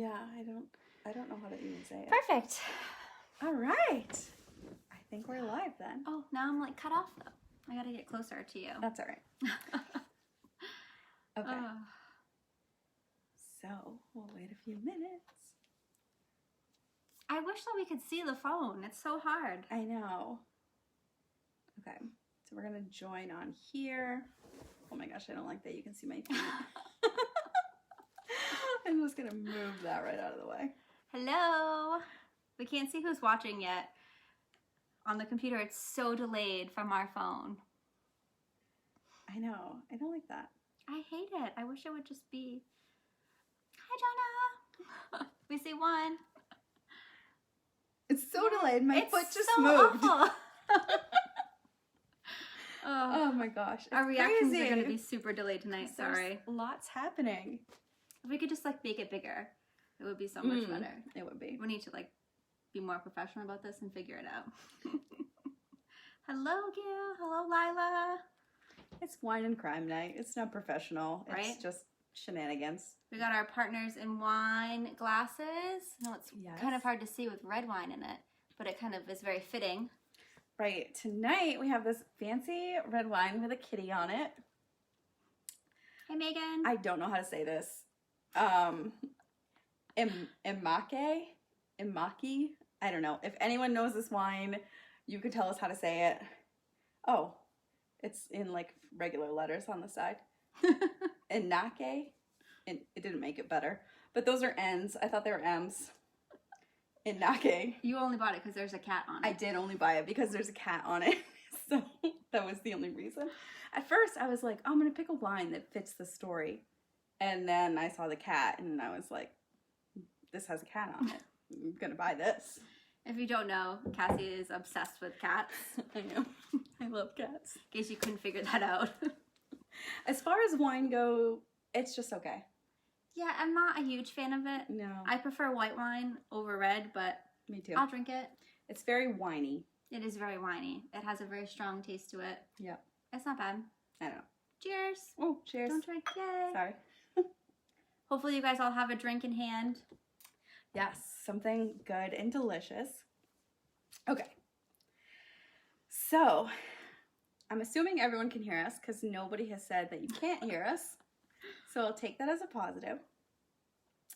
Yeah, I don't know how to even say it. Perfect. All right. I think we're live then. Oh, now I'm like cut off though. I gotta get closer to you. That's all right. Okay. So we'll wait a few minutes. I wish that we could see the phone. It's so hard. I know. Okay. So we're gonna join on here. Oh my gosh, I don't like that you can see my feet. I'm just gonna move that right out of the way. Hello. We can't see who's watching yet. On the computer, it's so delayed from our phone. I know. I don't like that. I hate it. I wish it would just be, hi, Jenna. We see one. It's so delayed. My foot just so moved. Awful. Oh my gosh. Our reactions crazy. are going to be super delayed tonight. Sorry. There's lots happening. If we could just like make it bigger, it would be so much better. It would be. We need to like be more professional about this and figure it out. Hello, Gil. Hello, Lila. It's wine and crime night. It's not professional. Right? It's just shenanigans. We got our partners in wine glasses. No, it's kind of hard to see with red wine in it, but it kind of is very fitting. Right. Tonight we have this fancy red wine with a kitty on it. Hey, Megan. I don't know how to say this. Imaki? I don't know. If anyone knows this wine, you could tell us how to say it. Oh, it's in like regular letters on the side. Inake? And it didn't make it better. But those are N's. I thought they were M's. Inake. You only bought it because there's a cat on it. I did only buy it because there's a cat on it. So that was the only reason. At first, I was like, oh, I'm going to pick a wine that fits the story. And then I saw the cat, and I was like, this has a cat on it. I'm going to buy this. If you don't know, Cassie is obsessed with cats. I am. I love cats. In case you couldn't figure that out. As far as wine go, it's just okay. Yeah, I'm not a huge fan of it. No. I prefer white wine over red, but Me too. I'll drink it. It's very winey. It is very winey. It has a very strong taste to it. Yeah. It's not bad. I don't know. Cheers. Oh, cheers. Don't drink. Yay. Sorry. Hopefully you guys all have a drink in hand. Yes, something good and delicious. Okay. So, I'm assuming everyone can hear us because nobody has said that you can't hear us. So I'll take that as a positive.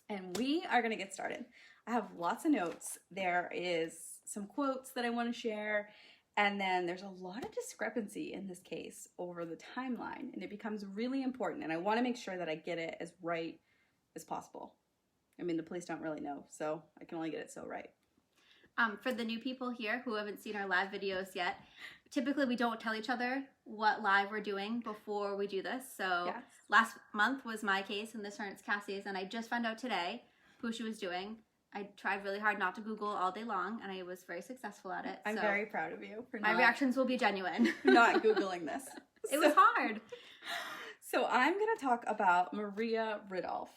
And we are going to get started. I have lots of notes. There is some quotes that I want to share. And then there's a lot of discrepancy in this case over the timeline. And it becomes really important. And I want to make sure that I get it as right as possible. I mean, the police don't really know, so I can only get it so right. For the new people here who haven't seen our live videos yet, typically we don't tell each other what live we're doing before we do this. So Yes. Last month was my case and this turn it's Cassie's, and I just found out today who she was doing. I tried really hard not to Google all day long, and I was very successful at it. I'm very proud of you for my reactions will be genuine. not Googling this. It was hard. So I'm going to talk about Maria Ridulph.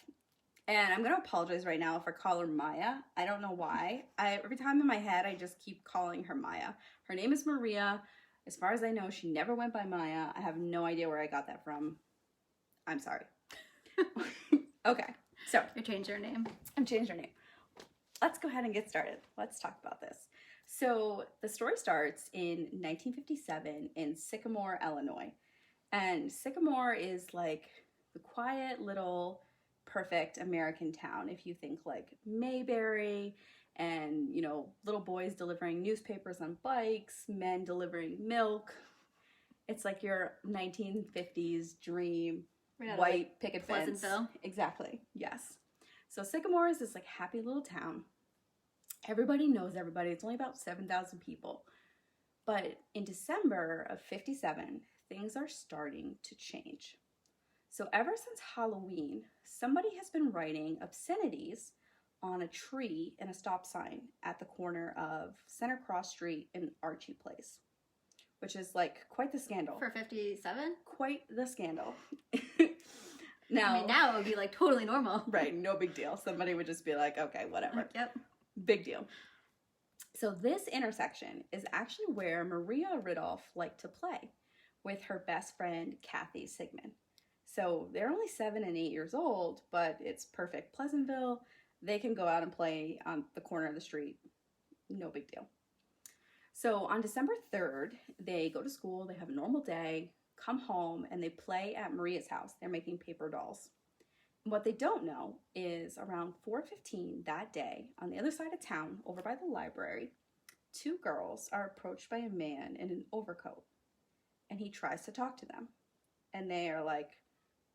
And I'm going to apologize right now if I call her Maya. I don't know why. Every time in my head, I just keep calling her Maya. Her name is Maria. As far as I know, she never went by Maya. I have no idea where I got that from. I'm sorry. Okay, so. You changed her name. I've changed her name. Let's go ahead and get started. Let's talk about this. So the story starts in 1957 in Sycamore, Illinois. And Sycamore is like the quiet little perfect American town. If you think like Mayberry and, you know, little boys delivering newspapers on bikes, men delivering milk. It's like your 1950s dream, Right, white picket fence. Pleasantville. Exactly, yes. So Sycamore is this like happy little town. Everybody knows everybody. It's only about 7,000 people. But in December of 57, things are starting to change. So ever since Halloween, somebody has been writing obscenities on a tree and a stop sign at the corner of Center Cross Street and Archie Place, which is like quite the scandal. For 57? Quite the scandal. Now, I mean, now it would be like totally normal. Right, no big deal. Somebody would just be like, okay, whatever. Yep. Big deal. So this intersection is actually where Maria Ridulph liked to play with her best friend, Kathy Sigmund. So they're only 7 and 8 years old, but it's perfect Pleasantville. They can go out and play on the corner of the street. No big deal. So on December 3rd, they go to school, they have a normal day, come home, and they play at Maria's house. They're making paper dolls. And what they don't know is around 4:15 that day, on the other side of town, over by the library, 2 girls are approached by a man in an overcoat. And he tries to talk to them. And they are like,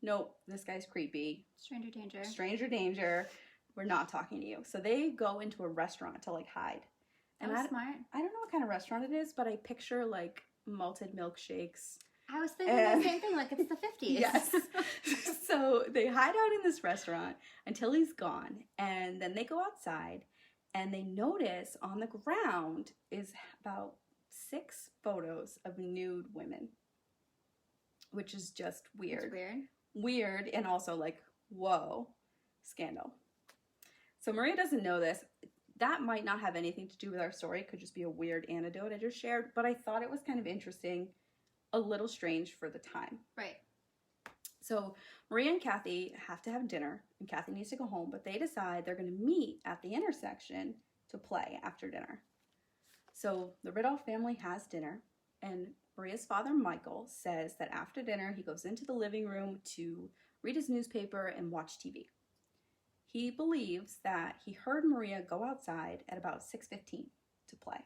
nope, this guy's creepy. Stranger danger. Stranger danger. We're not talking to you. So they go into a restaurant to like hide. And That was smart. I don't know what kind of restaurant it is, but I picture like malted milkshakes. I was thinking the same thing, like it's the 50s. Yes. So they hide out in this restaurant until he's gone. And then they go outside and they notice on the ground is about 6 photos of nude women, which is just weird. It's weird. Weird and also like, whoa, scandal. So Maria doesn't know this. That might not have anything to do with our story. It could just be a weird anecdote I just shared, but I thought it was kind of interesting, a little strange for the time. Right. So Maria and Kathy have to have dinner, and Kathy needs to go home, but they decide they're going to meet at the intersection to play after dinner. So the Ridulph family has dinner, and Maria's father, Michael, says that after dinner he goes into the living room to read his newspaper and watch TV. He believes that he heard Maria go outside at about 6:15 to play.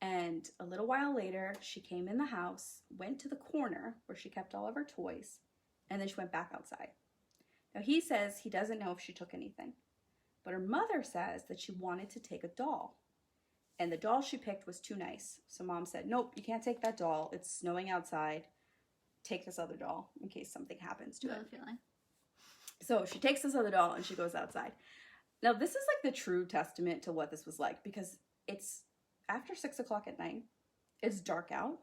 And a little while later, she came in the house, went to the corner where she kept all of her toys, and then she went back outside. Now he says he doesn't know if she took anything, but her mother says that she wanted to take a doll. And the doll she picked was too nice. So mom said, nope, you can't take that doll. It's snowing outside. Take this other doll in case something happens to it. Feeling. So she takes this other doll and she goes outside. Now this is like the true testament to what this was like, because it's after 6 o'clock at night. It's dark out.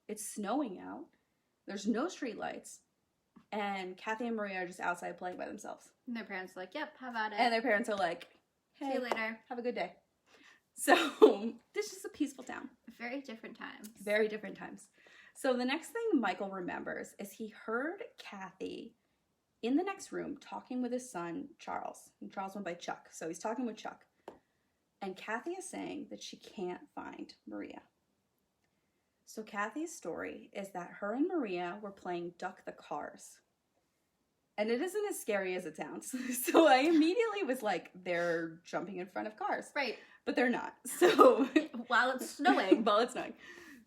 It's snowing out. There's no street lights. And Kathy and Maria are just outside playing by themselves. And their parents are like, yep, how about it? And their parents are like, hey, see you later. have a good day. So this is a peaceful town. Very different times. Very different times. So the next thing Michael remembers is he heard Kathy in the next room talking with his son, Charles. And Charles went by Chuck. So he's talking with Chuck. And Kathy is saying that she can't find Maria. So Kathy's story is that her and Maria were playing Duck the Cars. And it isn't as scary as it sounds. So I immediately was like, they're jumping in front of cars. Right. But they're not. So while it's snowing. While it's snowing.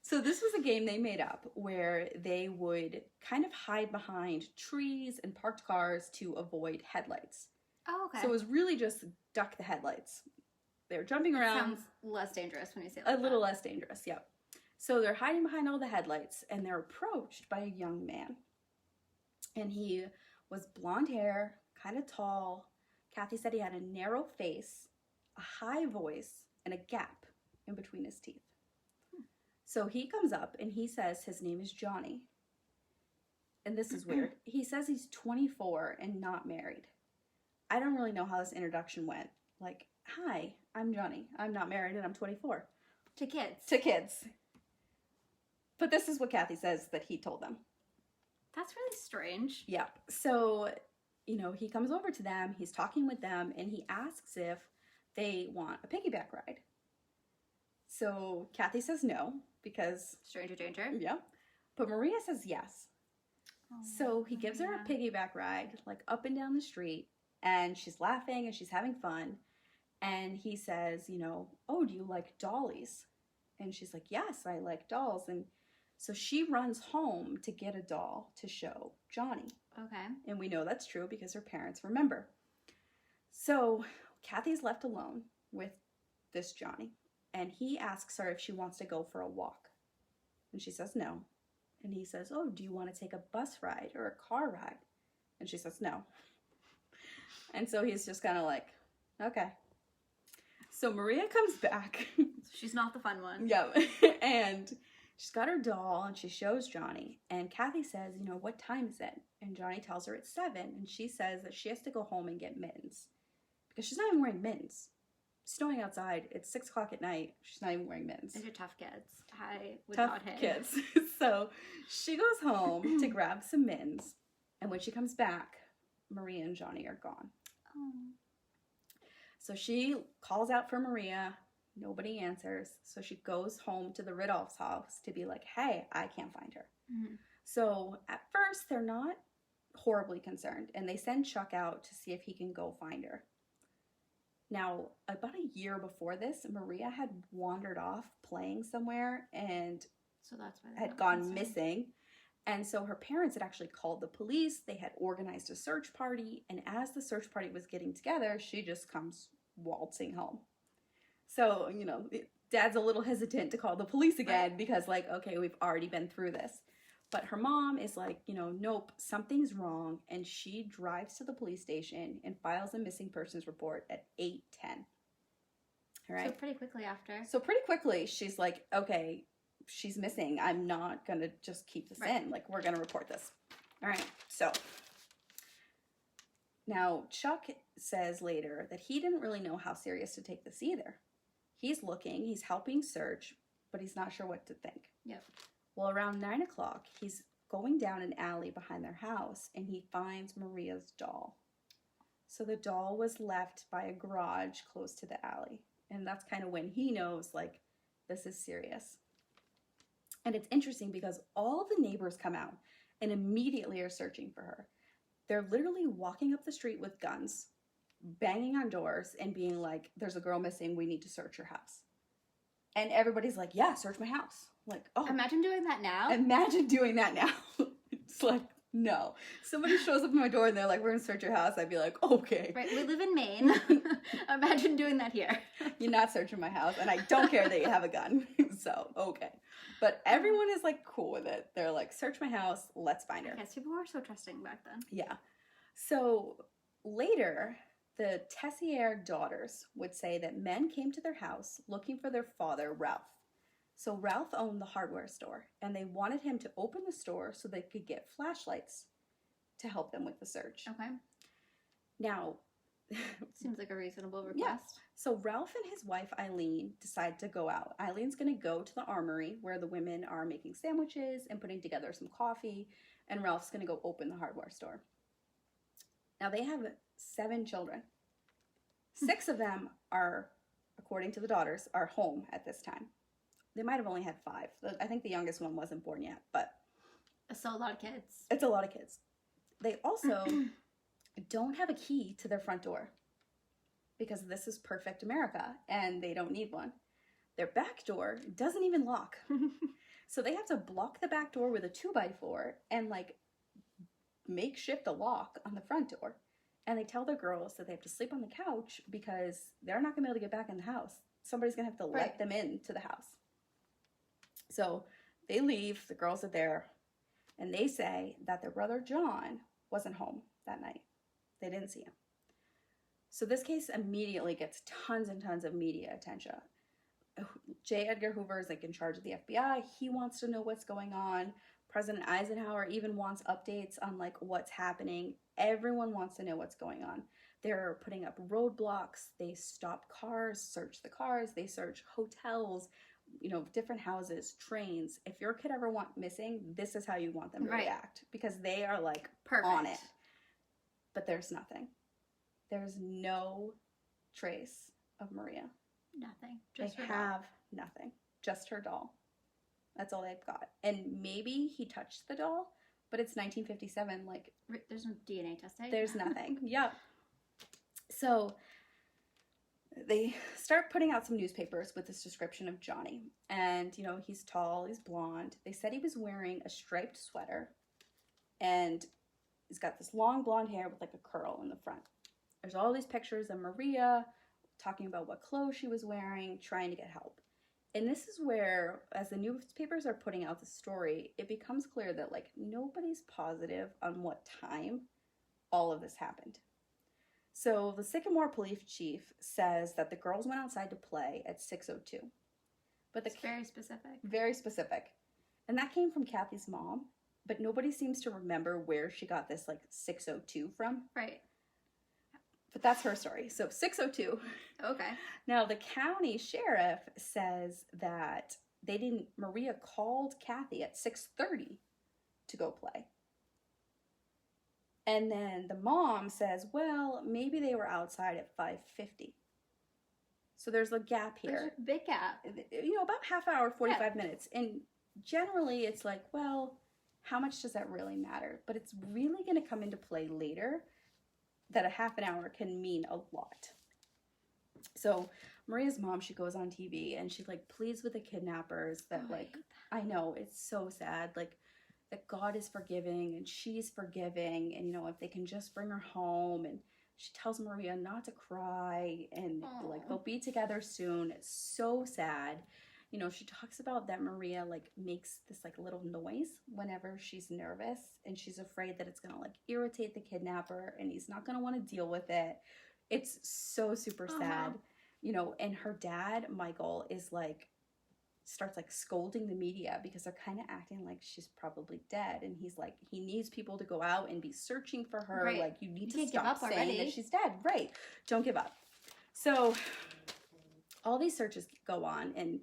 So this was a game they made up where they would kind of hide behind trees and parked cars to avoid headlights. Oh, okay. So it was really just duck the headlights. They're jumping around. Sounds less dangerous when you say it a like little that. less dangerous, yep. So they're hiding behind all the headlights and they're approached by a young man. And he was blonde hair, kind of tall. Kathy said he had a narrow face, a high voice, and a gap in between his teeth. So he comes up and he says his name is Johnny. And this is weird. He says he's 24 and not married. I don't really know how this introduction went. Like, hi, I'm Johnny. I'm not married and I'm 24. To kids. To kids. But this is what Kathy says that he told them. That's really strange. Yep. So, he comes over to them, he's talking with them, and he asks if they want a piggyback ride. So Kathy says no, because... Stranger danger. Yep. But Maria says yes. Oh, So he gives her a piggyback ride, like up and down the street, and she's laughing and she's having fun. And he says, oh, do you like dollies? And she's like, yes, I like dolls. And so she runs home to get a doll to show Johnny. Okay. And we know that's true because her parents remember. So Kathy's left alone with this Johnny. And he asks her if she wants to go for a walk. And she says no. And he says, oh, do you want to take a bus ride or a car ride? And she says no. And so he's just kind of like, okay. So Maria comes back. She's not the fun one. Yeah. And she's got her doll and she shows Johnny. And Kathy says, what time is it? And Johnny tells her it's 7. And she says that she has to go home and get mittens. Because she's not even wearing mittens. Snowing outside. It's 6 o'clock at night. She's not even wearing mittens. These are tough kids. I would Tough not hit. kids. So she goes home to grab some mittens. And when she comes back, Maria and Johnny are gone. Oh. So she calls out for Maria. Nobody answers. So she goes home to the Ridulph's house to be like, hey, I can't find her. Mm-hmm. So at first, they're not horribly concerned, and they send Chuck out to see if he can go find her. Now, about a year before this, Maria had wandered off playing somewhere and So that's why had gone missing. And so her parents had actually called the police. They had organized a search party. And as the search party was getting together, she just comes waltzing home. So, Dad's a little hesitant to call the police again because, like, okay, we've already been through this. But her mom is like, nope, something's wrong. And she drives to the police station and files a missing persons report at 8:10. All right. So pretty quickly after. So pretty quickly, she's like, okay, she's missing. I'm not going to just keep this in. Like, we're going to report this. All right. So now Chuck says later that he didn't really know how serious to take this either. He's looking, he's helping search, but he's not sure what to think. Yep. Well, around 9 o'clock, he's going down an alley behind their house and he finds Maria's doll. So the doll was left by a garage close to the alley. And that's kind of when he knows, like, this is serious. And it's interesting because all the neighbors come out and immediately are searching for her. They're literally walking up the street with guns, banging on doors and being like, there's a girl missing, we need to search your house. And everybody's like, yeah, search my house. Like, oh. Imagine doing that now. Imagine doing that now. It's like, no. Somebody shows up at my door and they're like, we're going to search your house. I'd be like, okay. Right, we live in Maine. Imagine doing that here. You're not searching my house, and I don't care that you have a gun. So, okay. But everyone is like cool with it. They're like, search my house, let's find her. Yes, people were so trusting back then. Yeah. So later, the Tessier daughters would say that men came to their house looking for their father, Ralph. So Ralph owned the hardware store, and they wanted him to open the store so they could get flashlights to help them with the search. Okay. Now, seems like a reasonable request. Yeah. So Ralph and his wife Eileen decide to go out. Eileen's going to go to the armory where the women are making sandwiches and putting together some coffee, and Ralph's going to go open the hardware store. Now they have 7 children. 6 of them are, according to the daughters, are home at this time. They might have only had 5. I think the youngest one wasn't born yet, but That's still a lot of kids. it's a lot of kids. They also don't have a key to their front door because this is perfect America and they don't need one. Their back door doesn't even lock. So they have to block the back door with a 2x4 and like makeshift a lock on the front door. And they tell their girls that they have to sleep on the couch because they're not going to be able to get back in the house. Somebody's going to have to let them into the house. So they leave, the girls are there, and they say that their brother John wasn't home that night. They didn't see him. So this case immediately gets tons and tons of media attention. J. Edgar Hoover is like in charge of the FBI. He wants to know what's going on. President Eisenhower even wants updates on like what's happening. Everyone wants to know what's going on. They're putting up roadblocks. They stop cars, search the cars. They search hotels, different houses, trains. If your kid ever went missing, this is how you want them to react because they are like on it. But there's nothing. There's no trace of Maria. Nothing. Just they have nothing. Just her doll. That's all they've got. And maybe he touched the doll, but it's 1957. Like, there's no DNA testing. There's nothing. Yep. So they start putting out some newspapers with this description of Johnny. And, he's tall, he's blonde. They said he was wearing a striped sweater. And he's got this long blonde hair with like a curl in the front. There's all these pictures of Maria talking about what clothes she was wearing, trying to get help. And this is where, as the newspapers are putting out the story, it becomes clear that like nobody's positive on what time all of this happened. So the Sycamore police chief says that the girls went outside to play at 6:02. But it's very specific. Very specific. And that came from Kathy's mom, but nobody seems to remember where she got this like 6:02 from. Right. But that's her story. So 6:02. Okay. Now the county sheriff says that Maria called Kathy at 6:30 to go play. And then the mom says, well, maybe they were outside at 5:50. So there's a gap There's here. a big gap. You know, about half hour, 45 minutes. And generally it's like, well, how much does that really matter? But it's really going to come into play later that a half an hour can mean a lot. So Maria's mom, she goes on TV and she like pleads with the kidnappers that I know, it's so sad, like that God is forgiving and she's forgiving, and you know, if they can just bring her home. And she tells Maria not to cry, and like they'll be together soon. It's so sad. You know, she talks about that Maria like makes this like little noise whenever she's nervous, and she's afraid that it's gonna like irritate the kidnapper and he's not gonna want to deal with it. It's so super sad. You know, and her dad, Michael, is like starts like scolding the media because they're kind of acting like she's probably dead, and he's like, he needs people to go out and be searching for her. Right. Like, you need You to stop saying already. that she's dead. Right. Don't give up. So all these searches go on, and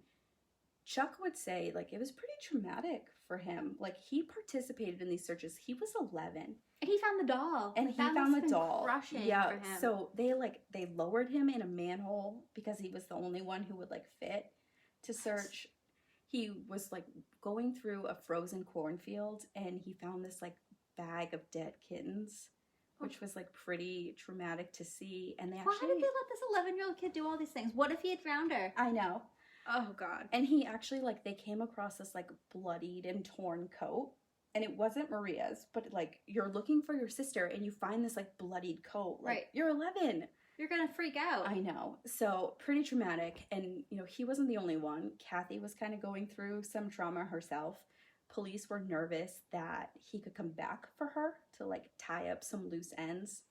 Chuck would say like it was pretty traumatic for him. Like, he participated in these searches. He was 11. And he found the doll. And like, he found the doll. Crushing yeah. for him. So they lowered him in a manhole because he was the only one who would like fit to search. He was like going through a frozen cornfield, and he found this like bag of dead kittens, which was like pretty traumatic to see. And they actually, why did they let this 11-year-old kid do all these things? What if he had found her? I know. Oh God. And he actually like, they came across this like bloodied and torn coat, and it wasn't Maria's, but like, you're looking for your sister and you find this like bloodied coat. Like, right. You're 11. You're gonna freak out. I know. So pretty traumatic. And you know, he wasn't the only one. Kathy was kind of going through some trauma herself. Police were nervous that he could come back for her to like tie up some loose ends.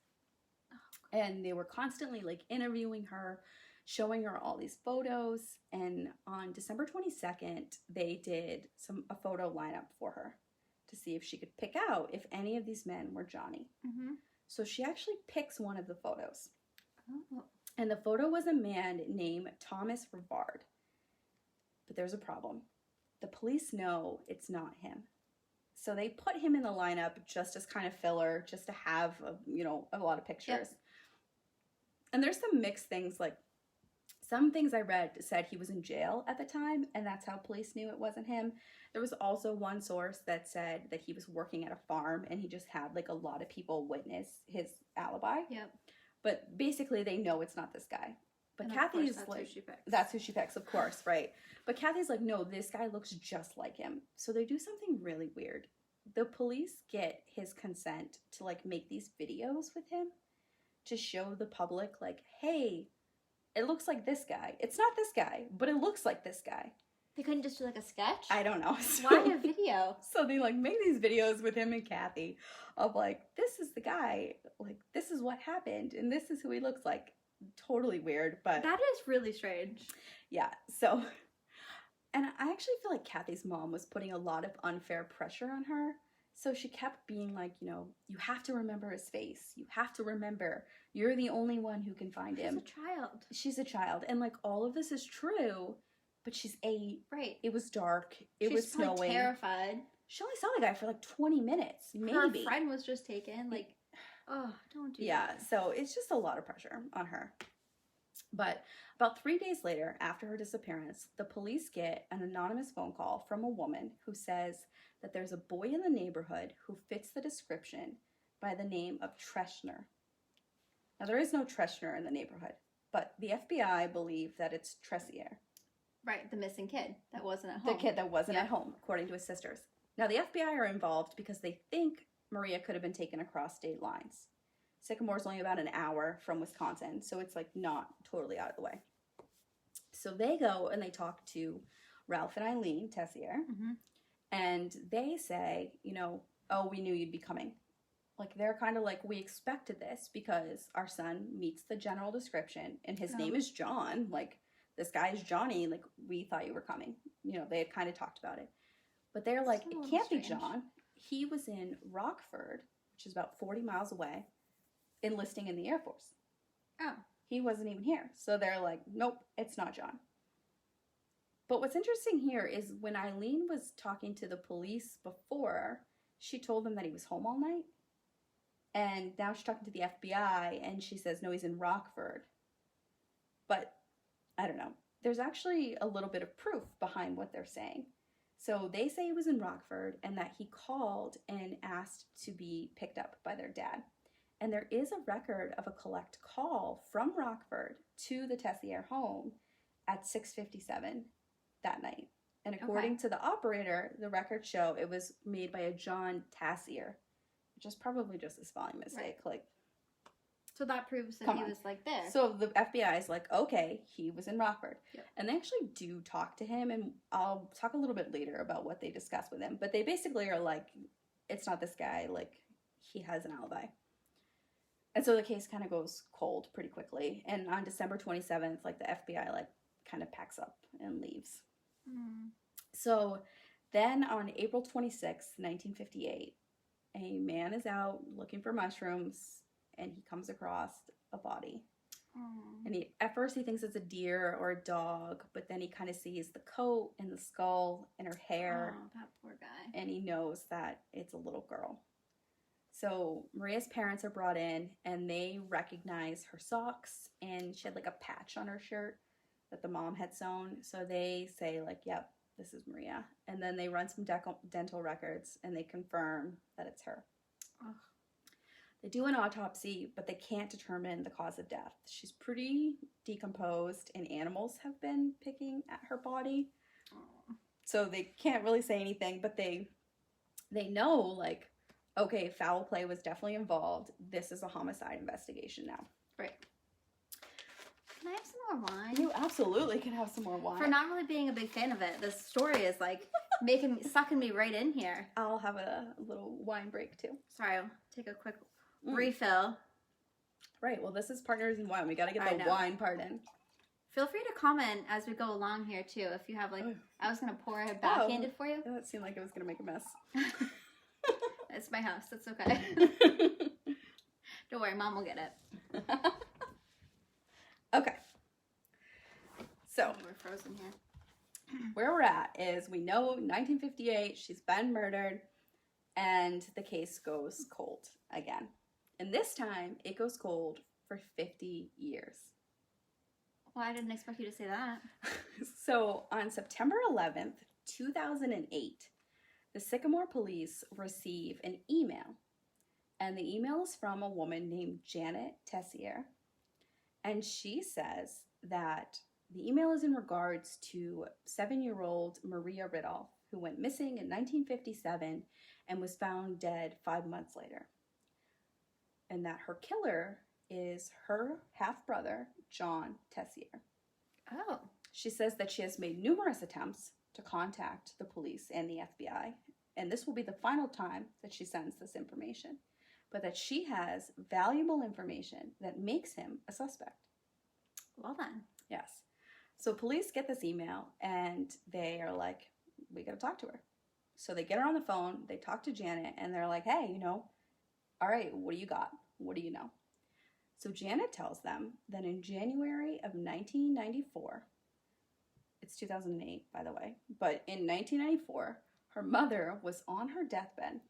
And they were constantly like interviewing her, showing her all these photos. And on December 22nd, they did a photo lineup for her to see if she could pick out if any of these men were Johnny. Mm-hmm. So she actually picks one of the photos. Oh. And the photo was a man named Thomas Rivard. But there's a problem. The police know it's not him. So they put him in the lineup just as kind of filler, just to have, a lot of pictures. Yep. And there's some mixed things, like some things I read said he was in jail at the time, and that's how police knew it wasn't him. There was also one source that said that he was working at a farm and he just had like a lot of people witness his alibi. Yep. But basically they know it's not this guy. But And Kathy's that's like, who she picks. that's who she picks, of course, right? But Kathy's like, no, this guy looks just like him. So they do something really weird. The police get his consent to like make these videos with him to show the public like, hey, it looks like this guy. It's not this guy, but it looks like this guy. They couldn't just do like a sketch? I don't know. So, why a video? So they like make these videos with him and Kathy of like, this is the guy, like this is what happened and this is who he looks like. Totally weird, but that is really strange. Yeah. So, and I actually feel like Kathy's mom was putting a lot of unfair pressure on her. So she kept being like, you have to remember his face. You have to remember you're the only one who can find him. She's a child. She's a child. And like all of this is true, but she's 8. Right. It was dark. It was snowing. Terrified. She only saw the guy for like 20 minutes, maybe. Her friend was just taken. Like, oh, don't do that. Yeah, so it's just a lot of pressure on her. But about 3 days later, after her disappearance, the police get an anonymous phone call from a woman who says that there's a boy in the neighborhood who fits the description by the name of Treshner. Now, there is no Treshner in the neighborhood, but the FBI believe that it's Tressier. Right, the missing kid that wasn't at home. The kid that wasn't at home, according to his sisters. Now, the FBI are involved because they think Maria could have been taken across state lines. Sycamore's only about an hour from Wisconsin, so it's like not totally out of the way. So they go and they talk to Ralph and Eileen Tessier, and they say, oh, we knew you'd be coming. Like, they're kind of like, we expected this because our son meets the general description, and his name is John. Like, this guy is Johnny. Like, we thought you were coming. They had kind of talked about it. But they're like, it can't be John. He was in Rockford, which is about 40 miles away, enlisting in the Air Force. Oh. He wasn't even here. So they're like, nope, it's not John. But what's interesting here is when Eileen was talking to the police before, she told them that he was home all night. And now she's talking to the FBI and she says, no, he's in Rockford. But I don't know. There's actually a little bit of proof behind what they're saying. So they say he was in Rockford and that he called and asked to be picked up by their dad. And there is a record of a collect call from Rockford to the Tessier home at 6:57 that night. And according to the operator, the records show it was made by a John Tassier, which is probably just a spelling mistake. Right. Like, so that proves that he was like there. So the FBI is like, okay, he was in Rockford. Yep. And they actually do talk to him, and I'll talk a little bit later about what they discuss with him. But they basically are like, it's not this guy, like, he has an alibi. And so the case kind of goes cold pretty quickly. And on December 27th, like, the FBI, like, kind of packs up and leaves. So then on April 26th, 1958, a man is out looking for mushrooms, and he comes across a body. And at first he thinks it's a deer or a dog, but then he kind of sees the coat and the skull and her hair. Oh, that poor guy. And he knows that it's a little girl. So Maria's parents are brought in, and they recognize her socks, and she had like a patch on her shirt that the mom had sewn. So they say like, yep, this is Maria. And then they run some dental records, and they confirm that it's her. Ugh. They do an autopsy, but they can't determine the cause of death. She's pretty decomposed, and animals have been picking at her body. Oh. So they can't really say anything, but they know, like, okay, foul play was definitely involved. This is a homicide investigation now. Right. Can I have some more wine? You absolutely can have some more wine. For not really being a big fan of it, this story is like sucking me right in here. I'll have a little wine break too. Sorry, I'll take a quick refill. Right, well, this is Partners in Wine. We got to get the wine part in. Feel free to comment as we go along here too. If you have like, I was gonna pour it backhanded for you. That seemed like it was gonna make a mess. It's my house. That's okay. Don't worry, Mom will get it. Okay. So we're frozen here. Where we're at is we know 1958, she's been murdered, and the case goes cold again. And this time, it goes cold for 50 years. Well, I didn't expect you to say that. So on September 11th, 2008, the Sycamore police receive an email. And the email is from a woman named Janet Tessier. And she says that the email is in regards to 7-year-old Maria Ridulph, who went missing in 1957 and was found dead 5 months later. And that her killer is her half-brother, John Tessier. Oh. She says that she has made numerous attempts to contact the police and the FBI, and this will be the final time that she sends this information, but that she has valuable information that makes him a suspect. Well then. Yes. So police get this email, and they are like, we gotta talk to her. So they get her on the phone, they talk to Janet, and they're like, hey, all right, what do you got? What do you know? So Janet tells them that in January of 1994, it's 2008, by the way, but in 1994, her mother was on her deathbed.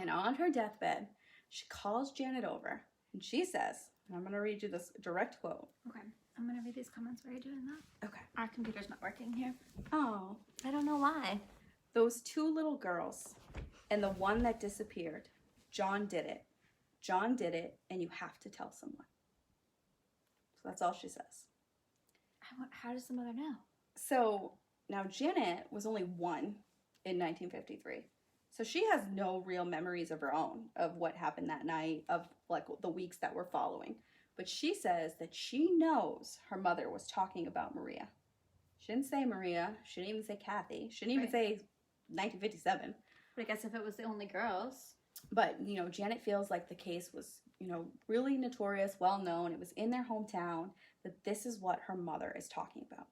And on her deathbed, she calls Janet over, and she says, and I'm going to read you this direct quote. Okay. I'm going to read these comments. Are you doing that? Okay. Our computer's not working here. Oh. I don't know why. Those 2 little girls and the one that disappeared, John did it. John did it, and you have to tell someone. So that's all she says. How does the mother know? So now Janet was only 1 in 1953. So she has no real memories of her own of what happened that night, of like the weeks that were following. But she says that she knows her mother was talking about Maria. She didn't say Maria. She didn't even say Kathy. She didn't even say 1957. But I guess if it was the only girls. But, Janet feels like the case was, really notorious, well known. It was in their hometown, that this is what her mother is talking about.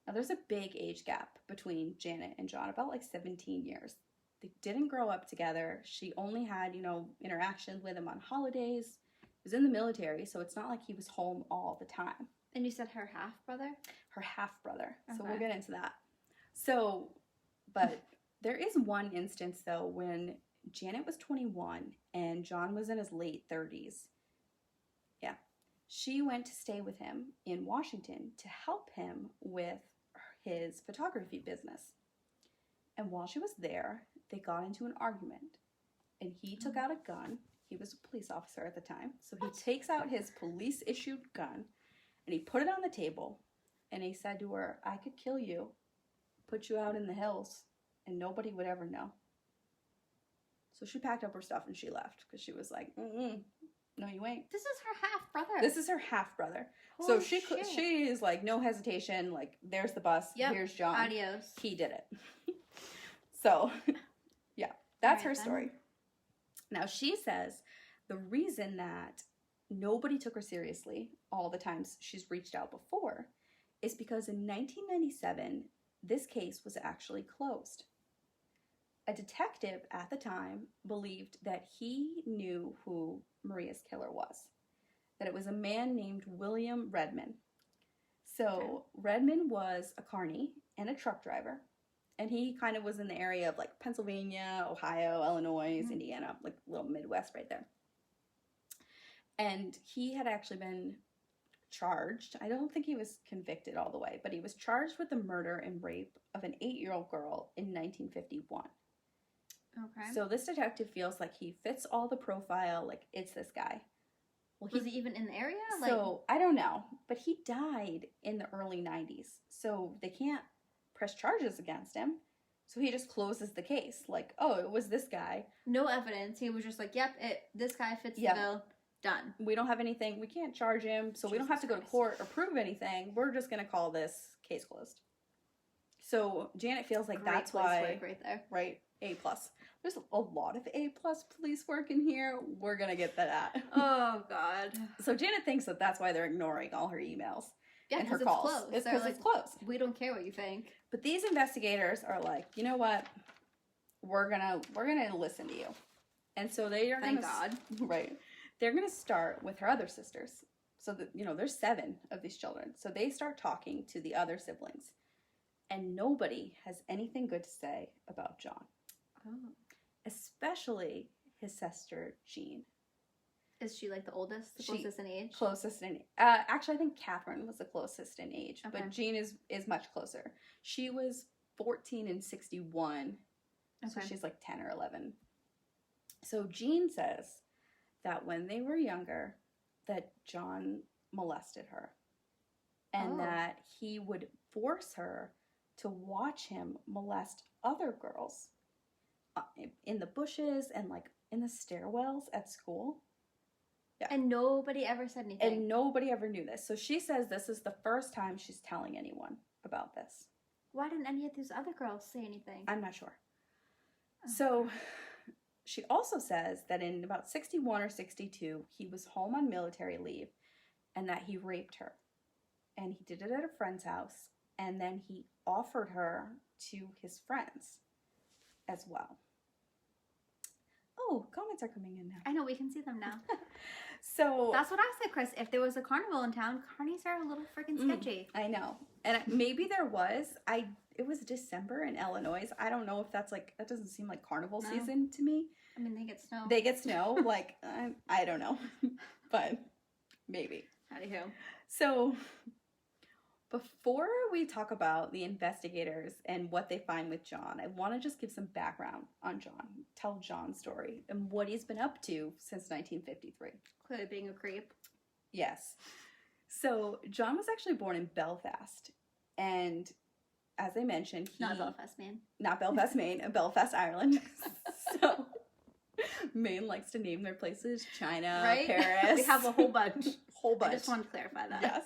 Now, there's a big age gap between Janet and John, about like 17 years. They didn't grow up together. She only had, interactions with him on holidays. He was in the military, so it's not like he was home all the time. And you said her half-brother? Her half-brother. Okay. So we'll get into that. So, but there is one instance, though, when Janet was 21 and John was in his late 30s. Yeah. she went to stay with him in Washington to help him with his photography business. And while she was there, they got into an argument. And he took out a gun. He was a police officer at the time. So he takes out his police-issued gun, and he put it on the table. And he said to her, I could kill you, put you out in the hills, and nobody would ever know. So she packed up her stuff and she left because she was like, no, you ain't. This is her half-brother. This is her half-brother. Holy So she is like, no hesitation, like, there's the bus, here's John. Adios. He did it. So, yeah, that's her Then. story. Now, she says the reason that nobody took her seriously all the times she's reached out before is because in 1997, this case was actually closed. A detective at the time believed that he knew who Maria's killer was, that it was a man named William Redman. So Redman was a carny and a truck driver, and he kind of was in the area of like Pennsylvania, Ohio, Illinois, Indiana, like little Midwest right there. And he had actually been charged. I don't think he was convicted all the way, but he was charged with the murder and rape of an 8-year-old girl in 1951. Okay. So this detective feels like he fits all the profile, like it's this guy. Well, was he even in the area? So I don't know, but he died in the early 90s, so they can't press charges against him. So he just closes the case, like, oh, it was this guy. No evidence. He was just like, yep, this guy fits the bill. Done. We don't have anything. We can't charge him, so we don't have to go to court or prove anything. We're just going to call this case closed. So Janet feels like that's why. Work right there. Right. A+. There's a lot of A+ police work in here. We're going to get that. Oh, God. So Janet thinks that that's why they're ignoring all her emails. Yeah, and her it's calls. Closed. It's because it's closed. We don't care what you think. But these investigators are like, you know what? We're gonna listen to you. And so they are Thank God. Right. They're gonna start with her other sisters. So that, there's 7 of these children. So they start talking to the other siblings. And nobody has anything good to say about John. Oh. Especially his sister, Jean. Is she like the oldest? The closest in age? Closest in actually, I think Catherine was the closest in age. Okay. But Jean is much closer. She was 14 and 61. Okay. So she's like 10 or 11. So Jean says that when they were younger, that John molested her. And that he would force her to watch him molest other girls in the bushes and like in the stairwells at school. Yeah. And nobody ever said anything. And nobody ever knew this. So she says this is the first time she's telling anyone about this. Why didn't any of these other girls say anything? I'm not sure. Oh. So she also says that in about 61 or 62, he was home on military leave and that he raped her. And he did it at a friend's house. And then he offered her to his friends as well. Oh, comments are coming in now. I know, we can see them now. So that's what I said, Chris. If there was a carnival in town, carnies are a little freaking sketchy. I know. And maybe there was. It was December in Illinois. I don't know if that's like, that doesn't seem like carnival season to me. I mean, they get snow. They get snow. Like, I don't know. But maybe. Anywho. So before we talk about the investigators and what they find with John, I want to just give some background on John. Tell John's story and what he's been up to since 1953. Clearly being a creep. Yes. So John was actually born in Belfast. And as I mentioned, Not Belfast, Maine. Not Belfast, Maine, Belfast, Ireland. So Maine likes to name their places China, right? Paris. We have a whole bunch. I just wanted to clarify that. Yes.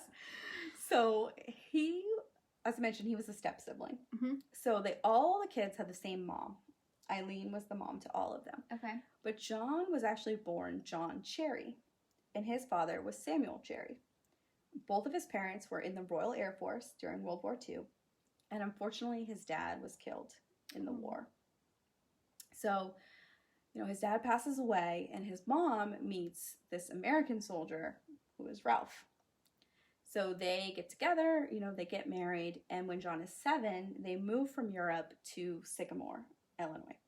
So he, as I mentioned, he was a step sibling. Mm-hmm. So all the kids had the same mom. Eileen was the mom to all of them. Okay. But John was actually born John Cherry, and his father was Samuel Cherry. Both of his parents were in the Royal Air Force during World War II, and unfortunately his dad was killed in the war. So, his dad passes away, and his mom meets this American soldier who is Ralph. So they get together, they get married, and when John is 7, they move from Europe to Sycamore, Illinois.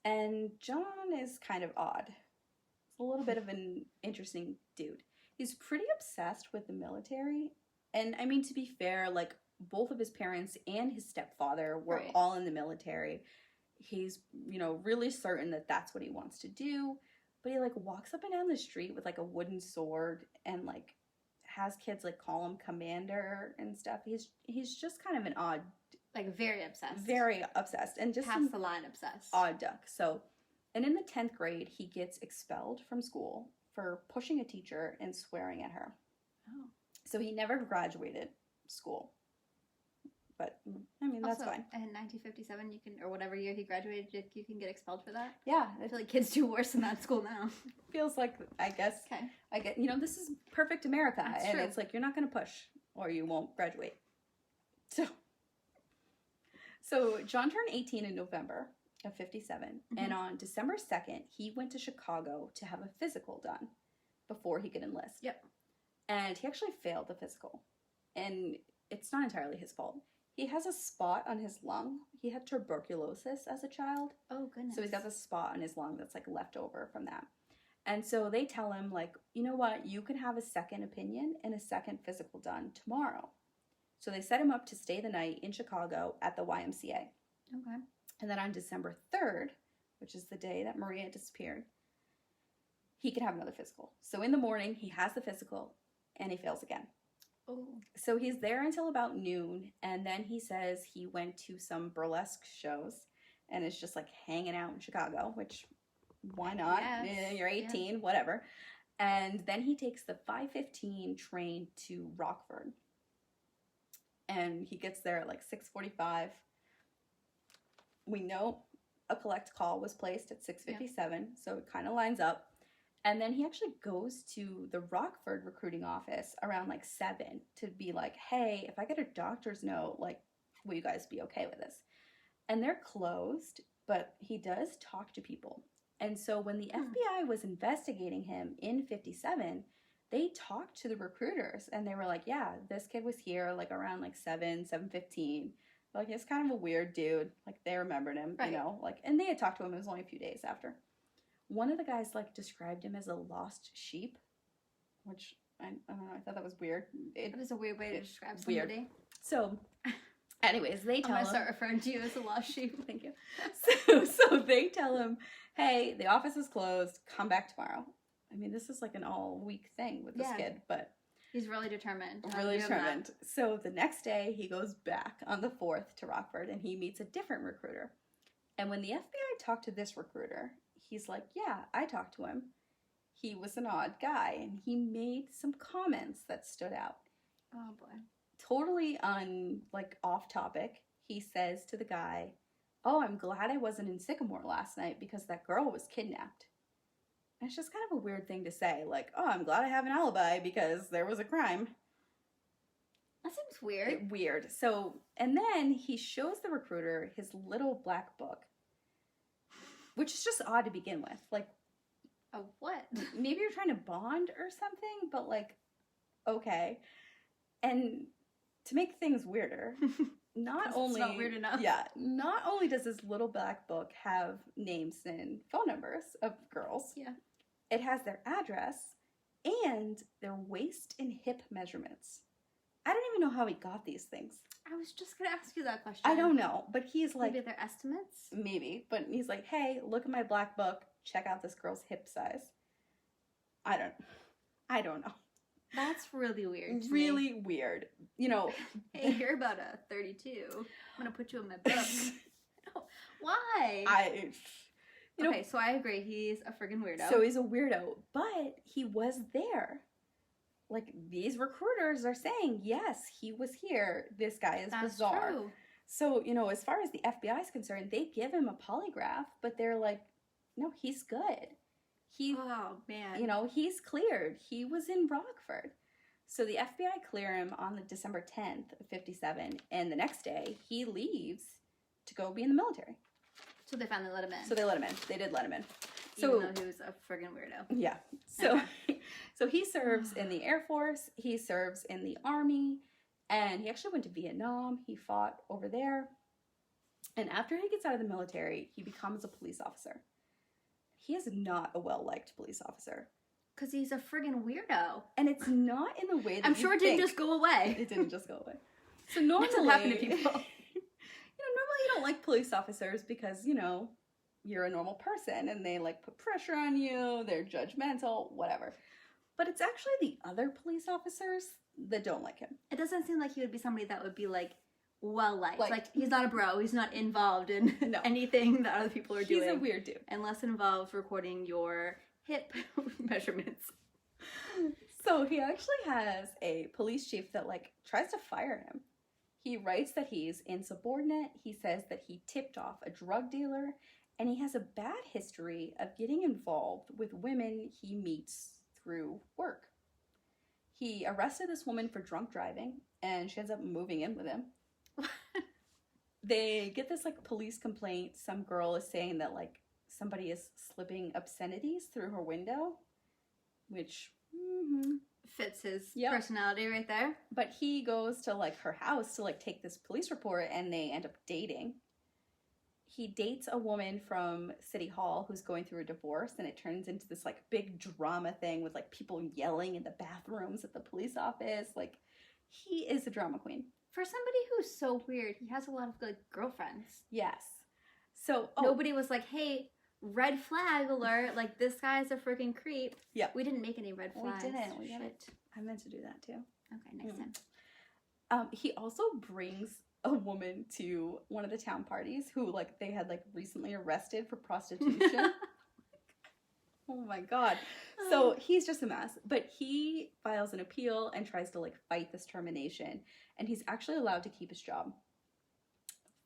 And John is kind of odd. He's a little bit of an interesting dude. He's pretty obsessed with the military. And I mean, to be fair, like both of his parents and his stepfather were Right. all in the military. He's, you know, really certain that that's what he wants to do. But he like walks up and down the street with like a wooden sword and like has kids like call him commander and stuff. He's just kind of an odd, Like very obsessed. very obsessed, and just past the line obsessed. odd duck. So, and in the 10th grade, he gets expelled from school for pushing a teacher and swearing at her. Oh. So he never graduated school. But I mean, that's Also, fine. in 1957, you can, or whatever year he graduated, you can get expelled for that. Yeah, I it feel like kids do worse in that school now. feels like, I guess, Okay. I get, you know, this is perfect America. That's and true. it's like, you're not going to push or you won't graduate. So John turned 18 in November of 57. Mm-hmm. And on December 2nd, he went to Chicago to have a physical done before he could enlist. Yep. And he actually failed the physical. And it's not entirely his fault. He has a spot on his lung. He had tuberculosis as a child. Oh, goodness. So he's got this spot on his lung that's like left over from that. And so they tell him, like, you know what? You can have a second opinion and a second physical done tomorrow. So they set him up to stay the night in Chicago at the YMCA. Okay. And then on December 3rd, which is the day that Maria disappeared, he can have another physical. So in the morning, he has the physical and he fails again. Oh. So he's there until about noon, and then he says he went to some burlesque shows and is just like hanging out in Chicago, which why not? Yes. You're 18, whatever. And then he takes the 5:15 train to Rockford. And he gets there at like 6:45. We know a collect call was placed at 6:57, so it kind of lines up. And then he actually goes to the Rockford recruiting office around like 7 to be like, hey, if I get a doctor's note, like, will you guys be okay with this? And they're closed, but he does talk to people. And so when the FBI was investigating him in 57, they talked to the recruiters and they were like, yeah, this kid was here like around like 7:15. Like, he's kind of a weird dude. Like, they remembered him, Right. you know, like, and they had talked to him. It was only a few days after. One of the guys like described him as a lost sheep, which I don't know, I thought that was weird. That is a weird way to describe weird. somebody. So, anyways, they I'm tell going him. to start referring to you as a lost sheep. Thank you. So they tell him, hey, the office is closed. Come back tomorrow. I mean, this is like an all-week thing with this Yeah. kid, but He's really determined. I'll really give him that. determined. So the next day, he goes back on the 4th to Rockford, and he meets a different recruiter. And when the FBI talked to this recruiter, he's like, yeah, I talked to him. He was an odd guy, and he made some comments that stood out. Oh, boy. Totally off topic. He says to the guy, oh, I'm glad I wasn't in Sycamore last night because that girl was kidnapped. And it's just kind of a weird thing to say. Like, oh, I'm glad I have an alibi because there was a crime. That seems weird. Weird. So, and then he shows the recruiter his little black book, which is just odd to begin with. Like, Oh, what? maybe you're trying to bond or something, but like, okay. And to make things weirder, not 'Cause only it's not weird enough. Yeah, not only does this little black book have names and phone numbers of girls, Yeah. it has their address and their waist and hip measurements. I don't even know how he got these things. I was just going to ask you that question. I don't know, but he's like, Maybe they're estimates? maybe, but he's like, hey, look at my black book. Check out this girl's hip size. I don't know. That's really weird to me. Really weird. You know, Hey, you're about a 32. I'm going to put you in my book. No, why? Okay, so I agree. He's a friggin' weirdo. So he's a weirdo, but he was there. Like, these recruiters are saying, yes, he was here. This guy is That's bizarre. true. So, you know, as far as the FBI is concerned, they give him a polygraph, but they're like, no, he's good. Oh, man. You know, he's cleared. He was in Rockford. So the FBI clear him on the December 10th of 57, and the next day he leaves to go be in the military. So they finally let him in. So they let him in. They did let him in. Even though he was a friggin' weirdo. Yeah. So Okay. so he serves in the Air Force, he serves in the Army, and he actually went to Vietnam. He fought over there. And after he gets out of the military, he becomes a police officer. He is not a well-liked police officer. Because he's a friggin' weirdo. And it's not in the way that I'm sure it didn't just go away. It didn't just go away. So normally, That's what happened to people. normally you don't like police officers because, you're a normal person and they like put pressure on you, they're judgmental, whatever. But it's actually the other police officers that don't like him. It doesn't seem like he would be somebody that would be like well liked. Like he's not a bro. He's not involved in anything that other people are doing. He's a weird dude. And less involved recording your hip measurements. So he actually has a police chief that like tries to fire him. He writes that he's insubordinate. He says that he tipped off a drug dealer, and he has a bad history of getting involved with women he meets through work. He arrested this woman for drunk driving, and she ends up moving in with him. They get this like police complaint. Some girl is saying that like somebody is slipping obscenities through her window, which fits his personality right there. But he goes to like her house to like take this police report, and they end up dating. He dates a woman from City Hall who's going through a divorce, and it turns into this like big drama thing with like people yelling in the bathrooms at the police office. Like, he is a drama queen. For somebody who's so weird, he has a lot of good girlfriends. Yes. So nobody was like, hey, red flag alert, like this guy's a freaking creep. Yeah. We didn't make any red flags. We didn't. I meant to do that too. Okay, next time. He also brings a woman to one of the town parties who like they had like recently arrested for prostitution. Oh my god. So he's just a mess. But he files an appeal and tries to like fight this termination. And he's actually allowed to keep his job.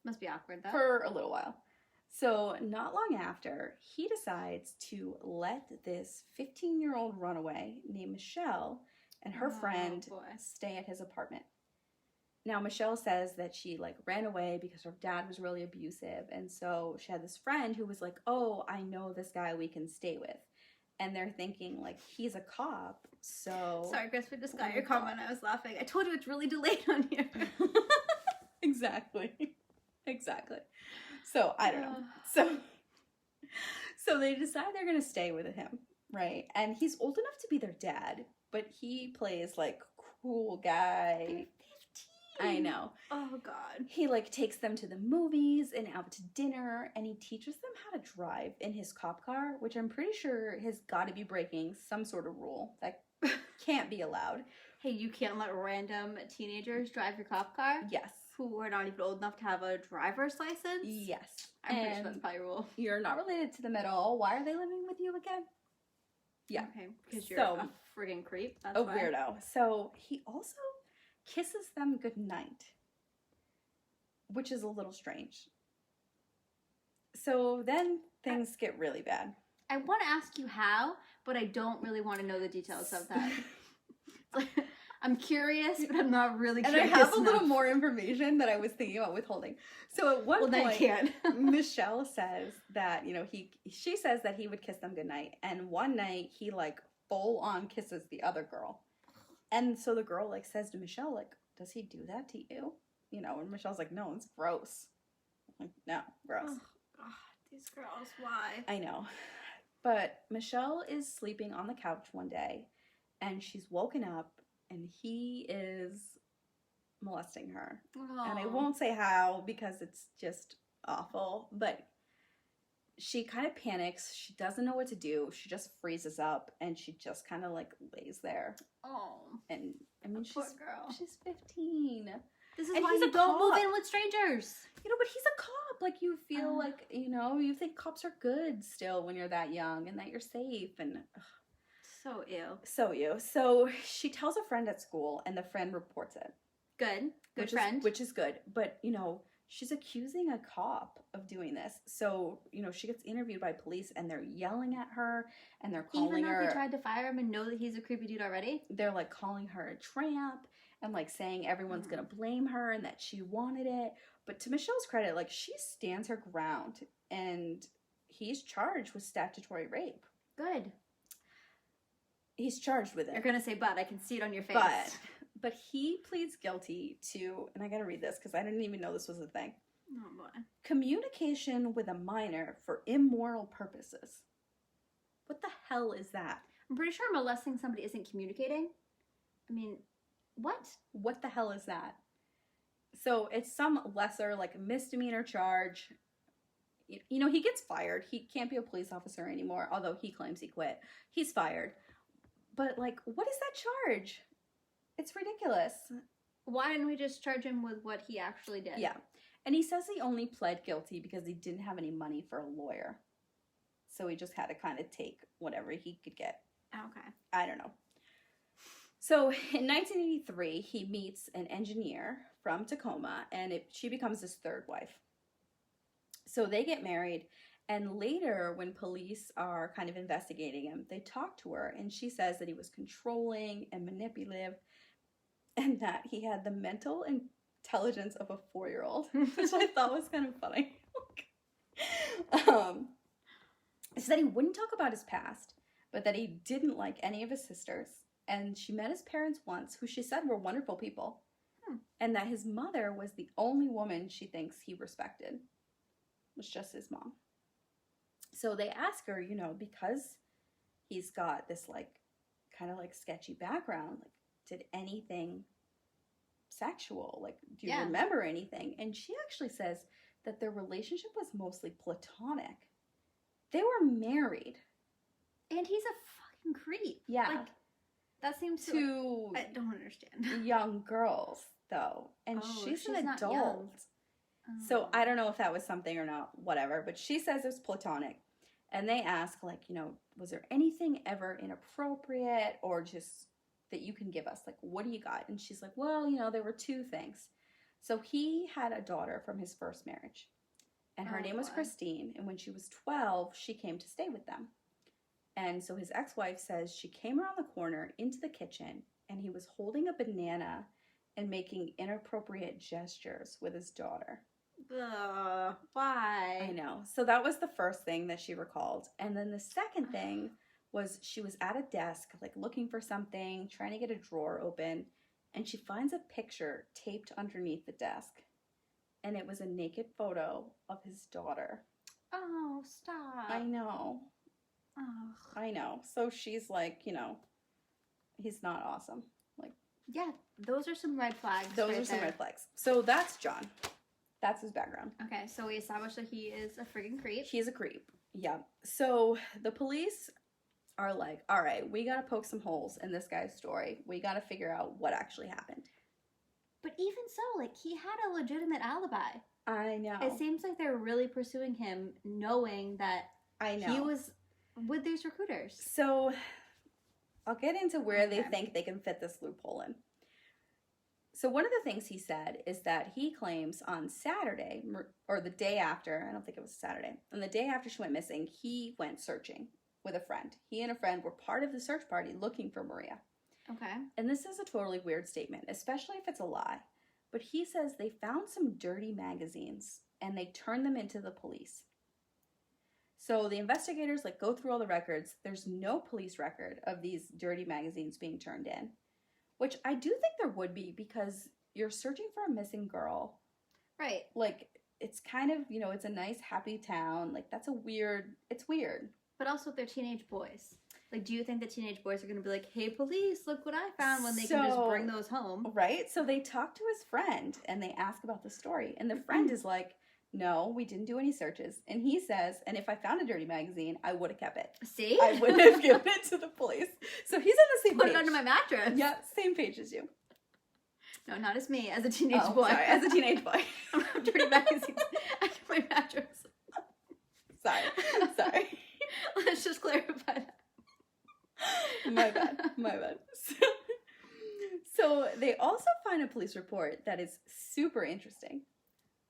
Must be awkward though. For a little while. So not long after, he decides to let this 15-year-old runaway named Michelle and her friend stay at his apartment. Now, Michelle says that she like ran away because her dad was really abusive. And so she had this friend who was like, oh, I know this guy we can stay with. And they're thinking like, he's a cop. So sorry, Chris, we just got your comment. I was laughing. I told you it's really delayed on here. Exactly. So I don't know. So they decide they're going to stay with him, right? And he's old enough to be their dad, but he plays like cool guy. I know. Oh god. He like takes them to the movies and out to dinner, and he teaches them how to drive in his cop car, which I'm pretty sure has got to be breaking some sort of rule that can't be allowed. Hey, you can't let random teenagers drive your cop car? Yes. Who are not even old enough to have a driver's license? Yes. I'm pretty sure that's probably a rule. You're not related to them at all. Why are they living with you again? Yeah. Okay, because you're a friggin' creep. That's why. Weirdo. So he also kisses them goodnight, which is a little strange. So then things get really bad. I want to ask you how, but I don't really want to know the details of that. I'm curious, but I'm not really curious. And I have a little more information that I was thinking about withholding. So at one point, Michelle says that, she says that he would kiss them goodnight. And one night he like full on kisses the other girl. And so the girl like says to Michelle, like, does he do that to you? And Michelle's like, no, it's gross. I'm like, no, gross. Oh, God, these girls, why? I know. But Michelle is sleeping on the couch one day and she's woken up and he is molesting her. Oh. And I won't say how because it's just awful, but she kind of panics. She doesn't know what to do. She just freezes up and she just kind of like lays there. Oh. And I mean, poor girl. She's 15. This is why you don't move in with strangers. But he's a cop. Like, you feel like, you think cops are good still when you're that young and that you're safe. And so ew. So she tells a friend at school and the friend reports it. Good friend. Which is good. But, she's accusing a cop of doing this. So, she gets interviewed by police and they're yelling at her and they're calling her. Even though they tried to fire him and know that he's a creepy dude already? They're like calling her a tramp and like saying everyone's going to blame her and that she wanted it. But to Michelle's credit, like, she stands her ground and he's charged with statutory rape. Good. He's charged with it. You're going to say, but I can see it on your face. But he pleads guilty to, and I gotta read this because I didn't even know this was a thing. Oh boy. Communication with a minor for immoral purposes. What the hell is that? I'm pretty sure molesting somebody isn't communicating. I mean, what? What the hell is that? So it's some lesser, like, misdemeanor charge. You know, he gets fired. He can't be a police officer anymore, although he claims he quit. He's fired. But, like, what is that charge? It's ridiculous. Why didn't we just charge him with what he actually did? Yeah. And he says he only pled guilty because he didn't have any money for a lawyer. So he just had to kind of take whatever he could get. Okay. I don't know. So in 1983, he meets an engineer from Tacoma, and she becomes his third wife. So they get married, and later when police are kind of investigating him, they talk to her, and she says that he was controlling and manipulative, and that he had the mental intelligence of a 4-year-old, which I thought was kind of funny. She said he wouldn't talk about his past, but that he didn't like any of his sisters. And she met his parents once, who she said were wonderful people. And that his mother was the only woman she thinks he respected. It was just his mom. So they ask her, you know, because he's got this, like, kind of, like, sketchy background, like, did anything sexual? Like, do you remember anything? And she actually says that their relationship was mostly platonic. They were married. And he's a fucking creep. Yeah. Like, that seems to I don't understand. young girls, though. And she's an not adult. young. So I don't know if that was something or not, whatever. But she says it was platonic. And they ask, like, you know, was there anything ever inappropriate or just that you can give us? Like, what do you got? And she's like, well, you know, there were 2 things. So he had a daughter from his first marriage. And her name was Christine. And when she was 12, she came to stay with them. And so his ex-wife says she came around the corner into the kitchen and he was holding a banana and making inappropriate gestures with his daughter. Why? I know. So that was the first thing that she recalled. And then the second thing was she was at a desk, like looking for something, trying to get a drawer open. And she finds a picture taped underneath the desk. And it was a naked photo of his daughter. Oh, stop. I know. Oh. I know. So she's like, you know, he's not awesome. Like, yeah, those are some red flags. Those are some red flags. So that's John. That's his background. Okay, so we established that he is a friggin' creep. He's a creep. Yeah. So the police are like, all right, we got to poke some holes in this guy's story. We got to figure out what actually happened. But even so, like, he had a legitimate alibi. I know. It seems like they're really pursuing him knowing that he was with these recruiters. So I'll get into where they think they can fit this loophole in. So one of the things he said is that he claims on Saturday, or the day after, I don't think it was Saturday, on the day after she went missing, he went searching with a friend. He and a friend were part of the search party looking for Maria. Okay. And this is a totally weird statement, especially if it's a lie. But he says they found some dirty magazines and they turned them into the police. So the investigators go through all the records. There's no police record of these dirty magazines being turned in, which I do think there would be because you're searching for a missing girl. Right. It's kind of, it's a nice, happy town. It's weird. But also they're teenage boys. Do you think the teenage boys are going to be like, hey, police, look what I found when they can just bring those home? Right? So they talk to his friend and they ask about the story. And the friend is like, no, we didn't do any searches. And he says, and if I found a dirty magazine, I would have kept it. See? I wouldn't have given it to the police. So he's on the same page. Put it under my mattress. Yeah, same page as you. No, not as me, as a teenage boy. Sorry, as a teenage boy. I don't have dirty magazines under my mattress. Sorry. Let's just clarify that. My bad. So they also find a police report that is super interesting.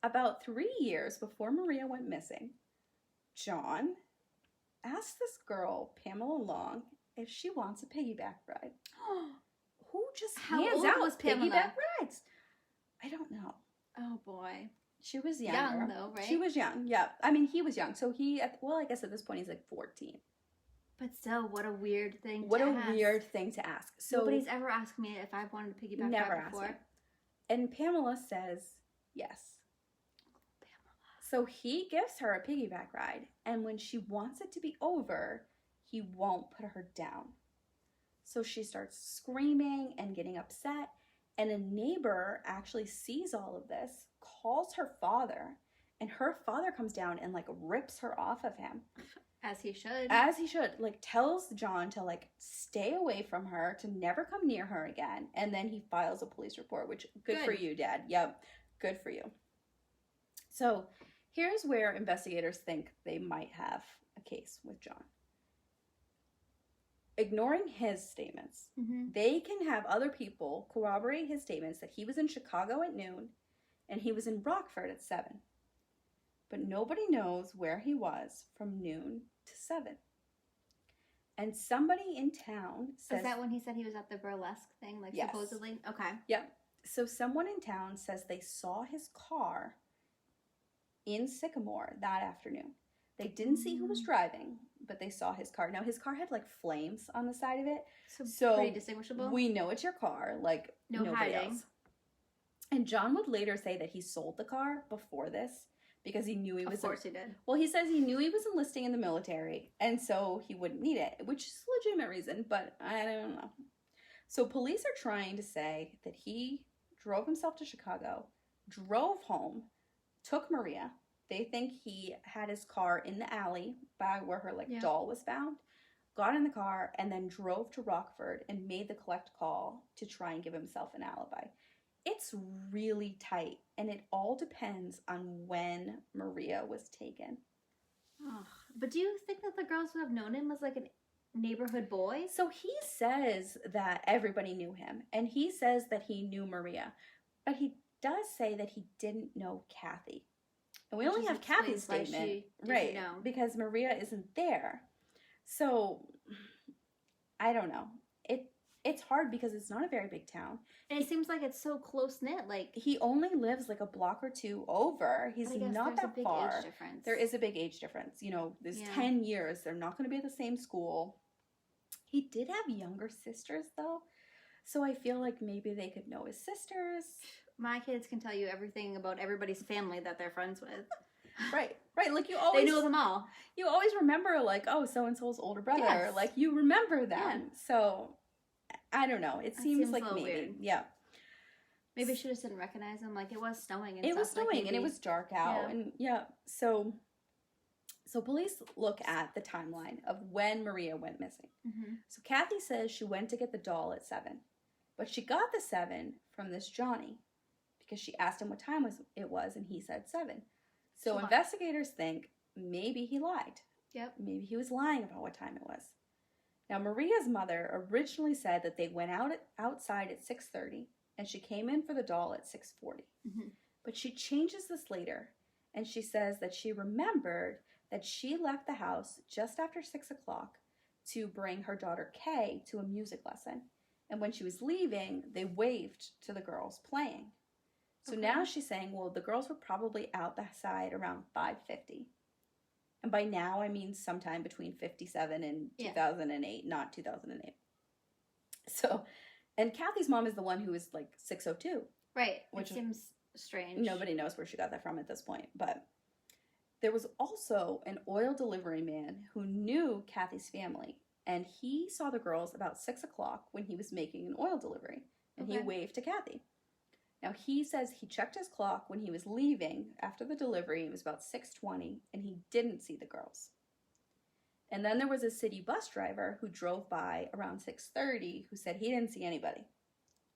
About 3 years before Maria went missing, John asked this girl, Pamela Long, if she wants a piggyback ride. Who just hands out piggyback rides? I don't know. Oh, boy. She was younger. Young, though, right? She was young, yeah. I mean, he was young. So I guess at this point he's 14. But still, what a weird thing to ask. What a weird thing to ask. So nobody's ever asked me if I wanted a piggyback ride before. Never asked me. And Pamela says yes. So he gives her a piggyback ride, and when she wants it to be over, he won't put her down. So she starts screaming and getting upset. And a neighbor actually sees all of this, calls her father, and her father comes down and like rips her off of him. As he should. As he should. Like tells John to like stay away from her, to never come near her again. And then he files a police report, which good for you, Dad. Yep. Good for you. So here's where investigators think they might have a case with John. Ignoring his statements, they can have other people corroborate his statements that he was in Chicago at noon and he was in Rockford at 7. But nobody knows where he was from noon to 7. And somebody in town says... Is that when he said he was at the burlesque thing, like yes. supposedly? Okay. Yep. So someone in town says they saw his car in Sycamore that afternoon. They didn't see who was driving, but they saw his car. Now, his car had, like, flames on the side of it. So pretty distinguishable. We know it's your car, like, no nobody hiding. else. And John would later say that he sold the car before this because he knew he was... Of course he did. Well, he says he knew he was enlisting in the military, and so he wouldn't need it, which is a legitimate reason, but I don't know. So police are trying to say that he drove himself to Chicago, drove home, took Maria. They think he had his car in the alley by where her doll was found, got in the car, and then drove to Rockford and made the collect call to try and give himself an alibi. It's really tight, and it all depends on when Maria was taken. Oh, but do you think that the girls would have known him as like a neighborhood boy? So he says that everybody knew him, and he says that he knew Maria, but he does say that he didn't know Kathy. And we only have Kathy's statement, right? Because Maria isn't there. So I don't know. It's hard because it's not a very big town. And it seems like it's so close-knit. Like he only lives like a block or two over. He's not that far. Age difference. There is a big age difference. You know, there's 10 years. They're not going to be at the same school. He did have younger sisters, though. So I feel like maybe they could know his sisters. My kids can tell you everything about everybody's family that they're friends with. Right. Like you always... They know them all. You always remember, like, oh, so-and-so's older brother. Yes. Like, you remember them. Yeah. So... I don't know. It seems like maybe. Weird. Yeah. Maybe she just didn't recognize him. Like, it was snowing and it stuff. Was snowing, like and it was dark out. Yeah. And So police look at the timeline of when Maria went missing. Mm-hmm. So Kathy says she went to get the doll at 7. But she got the 7 from this Johnny. Because she asked him what time it was, and he said 7. So investigators think maybe he lied. Yep. Maybe he was lying about what time it was. Now, Maria's mother originally said that they went outside at 6:30, and she came in for the doll at 6:40. Mm-hmm. But she changes this later, and she says that she remembered that she left the house just after 6 o'clock to bring her daughter Kay to a music lesson. And when she was leaving, they waved to the girls playing. So now she's saying, well, the girls were probably outside around 5:50. And by now, I mean sometime between 57 and 2008, not 2008. So, and Kathy's mom is the one who is like 6:02. Right, which seems strange. Nobody knows where she got that from at this point. But there was also an oil delivery man who knew Kathy's family. And he saw the girls about 6 o'clock when he was making an oil delivery. And he waved to Kathy. Now, he says he checked his clock when he was leaving after the delivery. It was about 6:20, and he didn't see the girls. And then there was a city bus driver who drove by around 6:30 who said he didn't see anybody.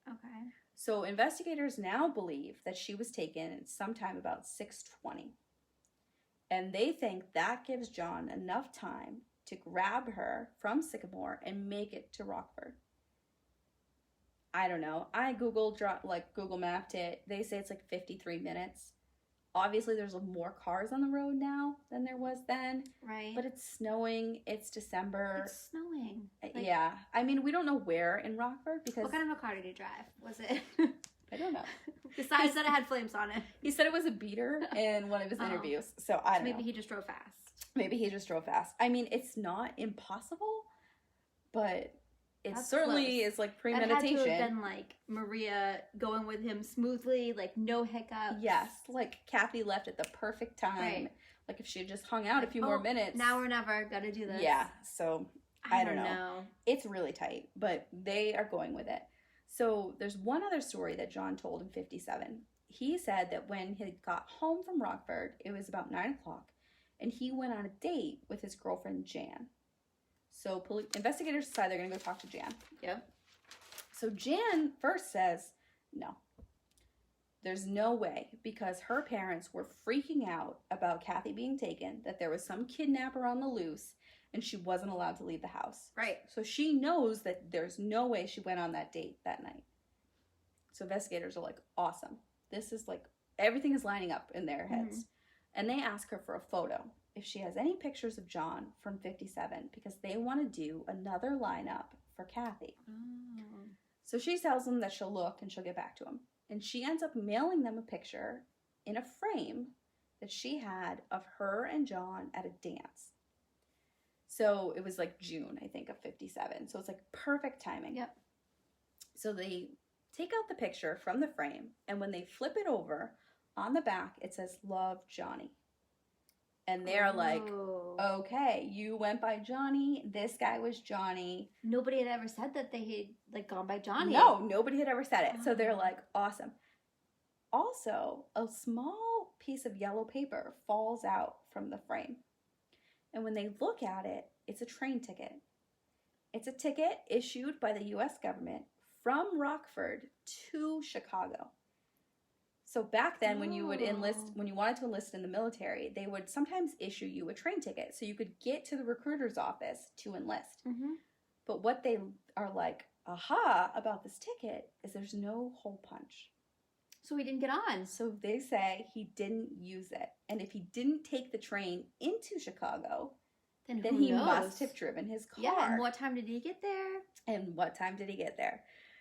Okay. So investigators now believe that she was taken sometime about 6:20. And they think that gives John enough time to grab her from Sycamore and make it to Rockford. I don't know. I Google mapped it. They say it's like 53 minutes. Obviously, there's more cars on the road now than there was then. Right. But it's snowing. It's December. It's snowing. Yeah. I mean, we don't know where in Rockford because... What kind of a car did he drive? Was it... I don't know. Besides that it had flames on it. He said it was a beater in one of his interviews. So I don't know. Maybe he just drove fast. Maybe he just drove fast. I mean, it's not impossible, but... It certainly is like premeditation. That had to have been like Maria going with him smoothly, like no hiccups. Yes, like Kathy left at the perfect time. Right. Like if she had just hung out a few more minutes. Now or never, gotta do this. Yeah, so I don't know. It's really tight, but they are going with it. So there's one other story that John told in 57. He said that when he got home from Rockford, it was about 9 o'clock, and he went on a date with his girlfriend, Jan. So investigators decide they're going to go talk to Jan. Yep. So Jan first says, no. There's no way, because her parents were freaking out about Kathy being taken, that there was some kidnapper on the loose, and she wasn't allowed to leave the house. Right. So she knows that there's no way she went on that date that night. So investigators are like, awesome. This is like, everything is lining up in their heads. Mm-hmm. And they ask her for a photo, if she has any pictures of John from 57, because they want to do another lineup for Kathy. Oh. So she tells them that she'll look and she'll get back to him. And she ends up mailing them a picture in a frame that she had of her and John at a dance. So it was like June, I think, of 57. So it's like perfect timing. Yep. So they take out the picture from the frame, and when they flip it over, on the back, it says, "Love, Johnny." And they're like, okay, you went by Johnny. This guy was Johnny. Nobody had ever said that they had gone by Johnny. No, nobody had ever said it. Oh. So they're like, awesome. Also, a small piece of yellow paper falls out from the frame. And when they look at it, it's a train ticket. It's a ticket issued by the U.S. government from Rockford to Chicago. So back then, when you would when you wanted to enlist in the military, they would sometimes issue you a train ticket so you could get to the recruiter's office to enlist. Mm-hmm. But what they are like, aha, about this ticket is there's no hole punch. So he didn't get on. So they say he didn't use it. And if he didn't take the train into Chicago, then he must have driven his car. Yeah, and what time did he get there?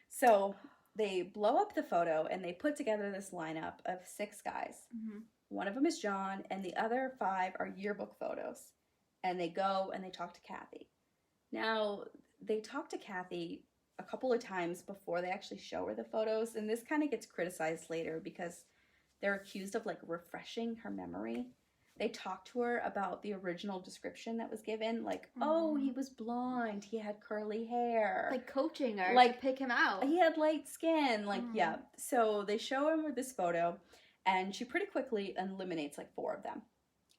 So they blow up the photo and they put together this lineup of 6 guys. Mm-hmm. One of them is John, and the other 5 are yearbook photos. And they go and they talk to Kathy. Now, they talk to Kathy a couple of times before they actually show her the photos, and this kind of gets criticized later because they're accused of like refreshing her memory. They talk to her about the original description that was given, like, oh, he was blonde, he had curly hair. Like coaching her, like, to pick him out. He had light skin, like, yeah. So they show him with this photo, and she pretty quickly eliminates like 4 of them.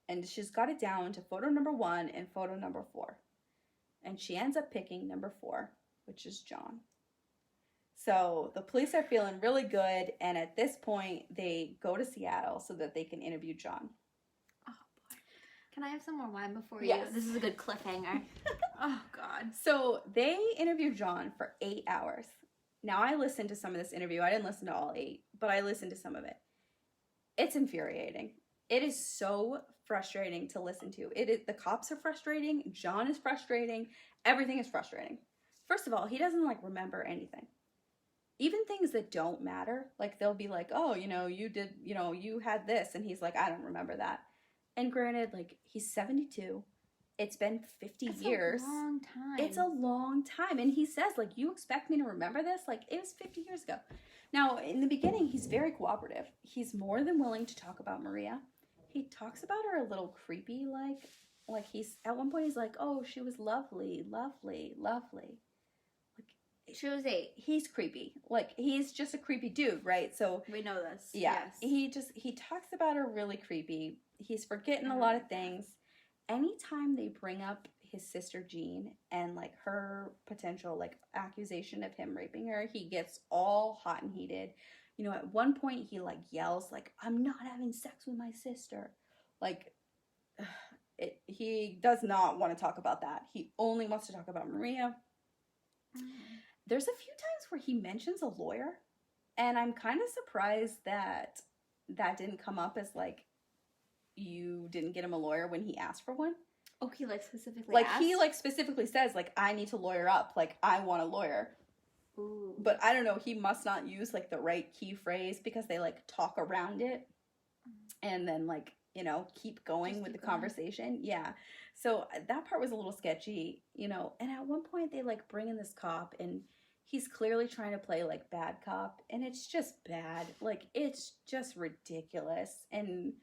And she's got it down to photo number 1 and photo number 4. And she ends up picking number 4, which is John. So the police are feeling really good, and at this point, they go to Seattle so that they can interview John. Can I have some more wine before you? Yes. This is a good cliffhanger. Oh, God. So they interviewed John for 8 hours. Now, I listened to some of this interview. I didn't listen to all 8, but I listened to some of it. It's infuriating. It is so frustrating to listen to. The cops are frustrating. John is frustrating. Everything is frustrating. First of all, he doesn't, like, remember anything. Even things that don't matter. Like, they'll be like, oh, you had this. And he's like, I don't remember that. And granted, like, he's 72. It's been 50 years. It's a long time. It's a long time. And he says, like, you expect me to remember this? Like, it was 50 years ago. Now, in the beginning, he's very cooperative. He's more than willing to talk about Maria. He talks about her a little creepy, like he's, at one point, he's like, oh, she was lovely, lovely, lovely. Like, she was 8. He's creepy. Like, he's just a creepy dude, right? So we know this. Yeah. Yes. He talks about her really creepy. He's forgetting a lot of things. Anytime they bring up his sister Jean and like her potential like accusation of him raping her, he gets all hot and heated. You know, at one point he like yells like, I'm not having sex with my sister. Like, he does not want to talk about that. He only wants to talk about Maria. There's a few times where he mentions a lawyer, and I'm kind of surprised that didn't come up as like, you didn't get him a lawyer when he asked for one. Oh, he like specifically like asked? He like specifically says like, I need to lawyer up, like I want a lawyer. Ooh. But I don't know, he must not use like the right key phrase because they like talk around it and then like, you know, keep going with the conversation. Yeah. So that part was a little sketchy, you know. And at one point they like bring in this cop and he's clearly trying to play like bad cop, and it's just bad. Like, it's just ridiculous. And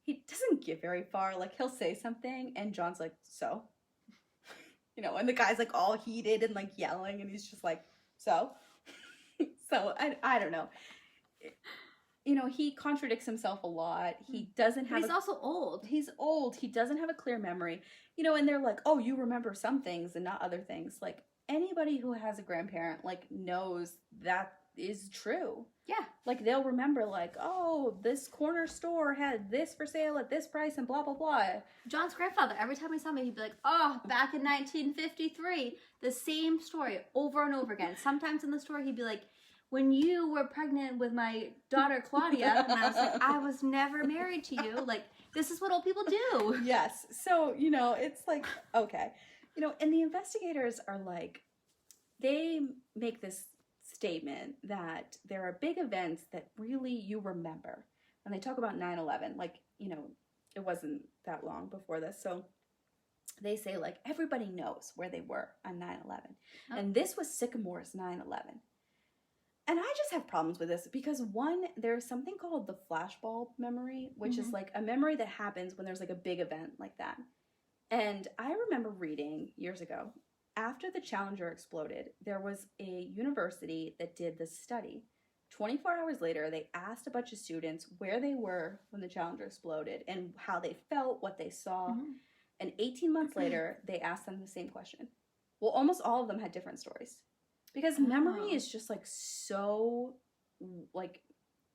he doesn't get very far. Like, he'll say something and John's like, so? You know, and the guy's like all heated and like yelling, and he's just like, so? So I don't know. You know, he contradicts himself a lot. He doesn't have. But he's also old. He's old. He doesn't have a clear memory. You know, and they're like, oh, you remember some things and not other things. Like anybody who has a grandparent like knows that is true. Yeah. Like they'll remember like, oh, this corner store had this for sale at this price and blah blah blah. John's grandfather, every time he saw me, he'd be like, oh, back in 1953, the same story over and over again. Sometimes in the story, he'd be like, when you were pregnant with my daughter Claudia, and I was like, I was never married to you. Like, this is what old people do. Yes. So, you know, it's like, okay. You know, and the investigators are like, they make this statement that there are big events that really you remember. And they talk about 9/11, like, you know, it wasn't that long before this. So they say, like, everybody knows where they were on 9/11. Oh. And this was Sycamore's 9/11. And I just have problems with this because, one, there's something called the flashbulb memory, which is like a memory that happens when there's like a big event like that. And I remember reading years ago, after the Challenger exploded, there was a university that did this study. 24 hours later, they asked a bunch of students where they were when the Challenger exploded and how they felt, what they saw. And 18 months later, they asked them the same question. Well, almost all of them had different stories. Because memory is just like so, like,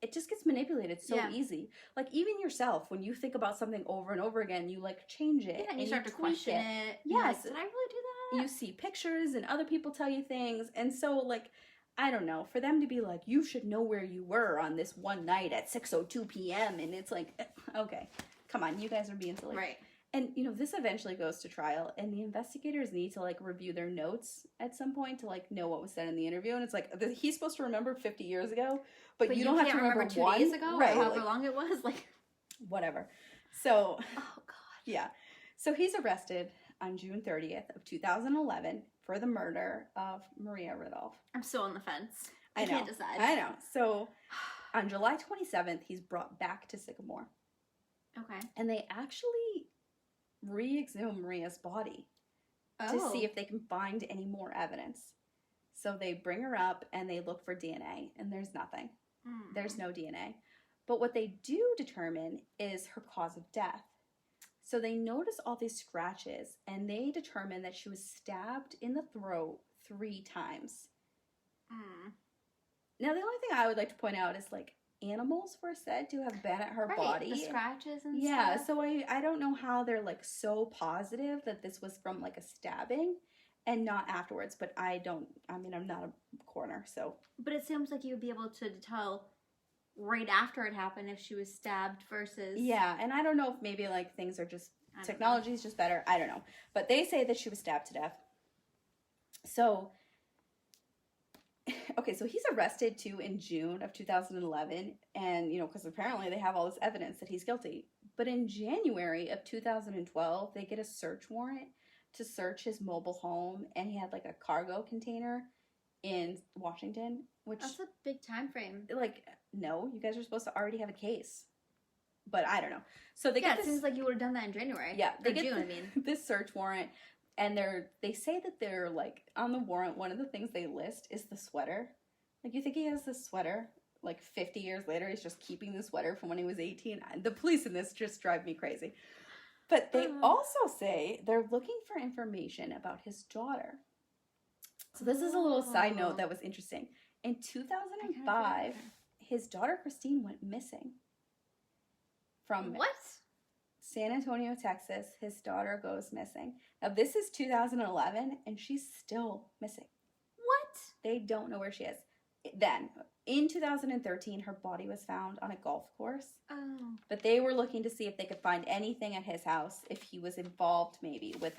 it just gets manipulated so easy. Like even yourself, when you think about something over and over again, you like change it. Yeah, and you start to question it. Yes. Like, did I really do that? You see pictures and other people tell you things. And so like, I don't know, for them to be like, you should know where you were on this one night at 6:02 p.m. And it's like, okay, come on, you guys are being silly. Right. And, you know, this eventually goes to trial, and the investigators need to, like, review their notes at some point to, like, know what was said in the interview. And it's like, he's supposed to remember 50 years ago, but you don't have to remember 2 one. days ago, right, or however like, long it was. Like, whatever. So, oh, God. Yeah. So he's arrested on June 30th of 2011 for the murder of Maria Ridulph. I'm so on the fence. I know. Can't decide. I know. So on July 27th, he's brought back to Sycamore. Okay. And they actually re-exhume Maria's body to see if they can find any more evidence. So they bring her up and they look for DNA, and there's nothing. There's no DNA. But what they do determine is her cause of death. So they notice all these scratches, and they determine that she was stabbed in the throat 3 times. Now, the only thing I would like to point out is, like, animals were said to have been at her body. The scratches and stuff. Yeah, so I don't know how they're, like, so positive that this was from, like, a stabbing and not afterwards. But I'm not a coroner, so. But it seems like you would be able to tell right after it happened if she was stabbed versus. Yeah, and I don't know if maybe, like, things are just, technology is just better. I don't know. But they say that she was stabbed to death. So, okay, so he's arrested too in June of 2011, and, you know, because apparently they have all this evidence that he's guilty. But in January of 2012, they get a search warrant to search his mobile home, and he had, like, a cargo container in Washington, which... That's a big time frame. Like, no, you guys are supposed to already have a case. But I don't know. So they get it seems like you would have done that in January. Yeah, they get June, this search warrant. And they say that they're, like, on the warrant, one of the things they list is the sweater. Like, you think he has this sweater, like, 50 years later, he's just keeping the sweater from when he was 18? The police in this just drive me crazy. But they also say they're looking for information about his daughter. So this is a little side note that was interesting. In 2005, his daughter Christine went missing. From what? San Antonio, Texas, his daughter goes missing. Now, this is 2011, and she's still missing. What? They don't know where she is. Then, in 2013, her body was found on a golf course. Oh. But they were looking to see if they could find anything at his house, if he was involved, maybe, with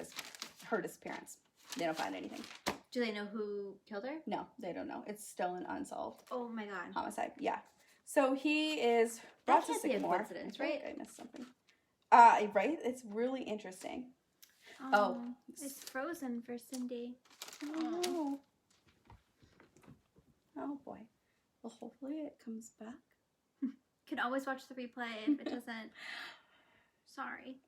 her disappearance. They don't find anything. Do they know who killed her? No, they don't know. It's still an unsolved my God. homicide. Yeah. So he is brought to Sycamore. That can't be a coincidence, right? I missed something. Right? It's really interesting. Oh. It's frozen for Cindy. Oh, no. Oh, boy. Well, hopefully it comes back. Can always watch the replay if it doesn't. Sorry.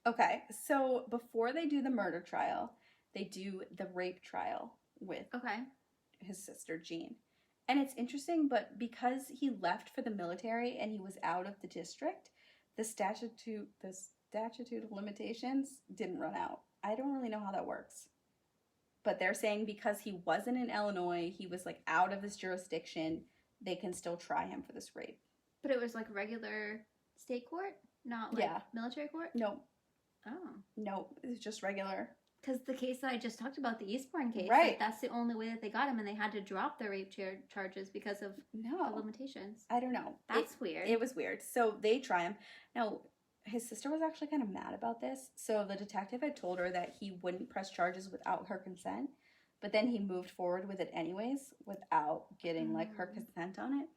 Okay, so before they do the murder trial, they do the rape trial with Okay. his sister Jean. And it's interesting, but because he left for the military and he was out of the district, the statute of limitations didn't run out. I don't really know how that works. But they're saying because he wasn't in Illinois, he was like out of his jurisdiction, they can still try him for this rape. But it was like regular state court, not like military court? No. Oh. No, it's just regular. Because the case that I just talked about, the Eastbourne case, right? Like, that's the only way that they got him, and they had to drop their rape charges because of the limitations. I don't know. That's weird. It was weird. So they try him. Now, his sister was actually kind of mad about this. So the detective had told her that he wouldn't press charges without her consent, but then he moved forward with it anyways without getting like her consent on it.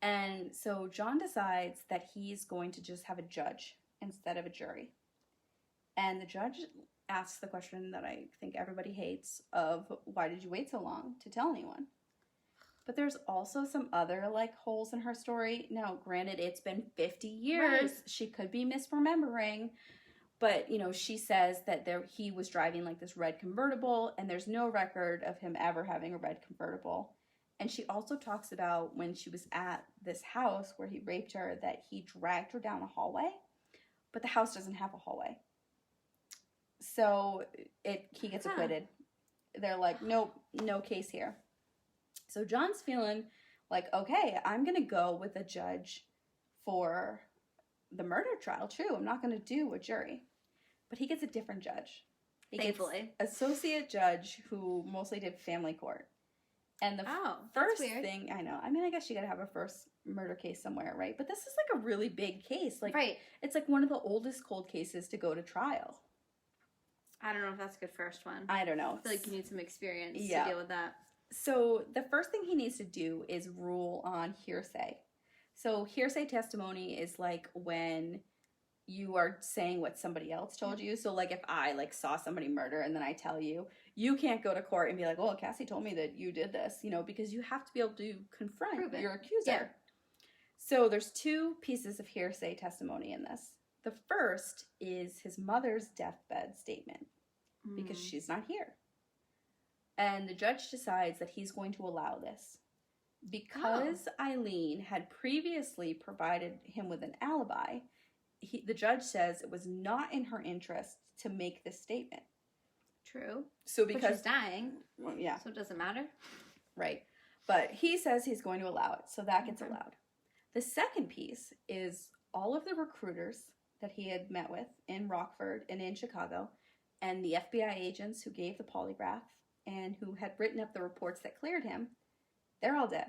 And so John decides that he's going to just have a judge instead of a jury. And the judge asks the question that I think everybody hates of, why did you wait so long to tell anyone? But there's also some other like holes in her story. Now, granted, it's been 50 years. Right. She could be misremembering. But, you know, she says that he was driving like this red convertible, and there's no record of him ever having a red convertible. And she also talks about when she was at this house where he raped her, that he dragged her down a hallway, but the house doesn't have a hallway. So he gets acquitted. They're like, nope, no case here. So John's feeling like, okay, I'm going to go with a judge for the murder trial. True, I'm not going to do a jury. But he gets a different judge. Thankfully. Associate judge who mostly did family court. And the first thing, I know, I mean, I guess you got to have a first murder case somewhere, right? But this is like a really big case. Like, right. It's like one of the oldest cold cases to go to trial. I don't know if that's a good first one. I don't know. I feel like you need some experience to deal with that. So the first thing he needs to do is rule on hearsay. So hearsay testimony is like when you are saying what somebody else told you. So like if I like saw somebody murder and then I tell you, you can't go to court and be like, well, Cassie told me that you did this, you know, because you have to be able to confront your accuser. Yeah. So there's two pieces of hearsay testimony in this. The first is his mother's deathbed statement because she's not here. And the judge decides that he's going to allow this. Because Eileen had previously provided him with an alibi, the judge says it was not in her interest to make this statement. True. So because but she's dying. Well, yeah. So it doesn't matter. Right. But he says he's going to allow it. So that gets allowed. The second piece is all of the recruiters that he had met with in Rockford and in Chicago, and the FBI agents who gave the polygraph and who had written up the reports that cleared him, they're all dead.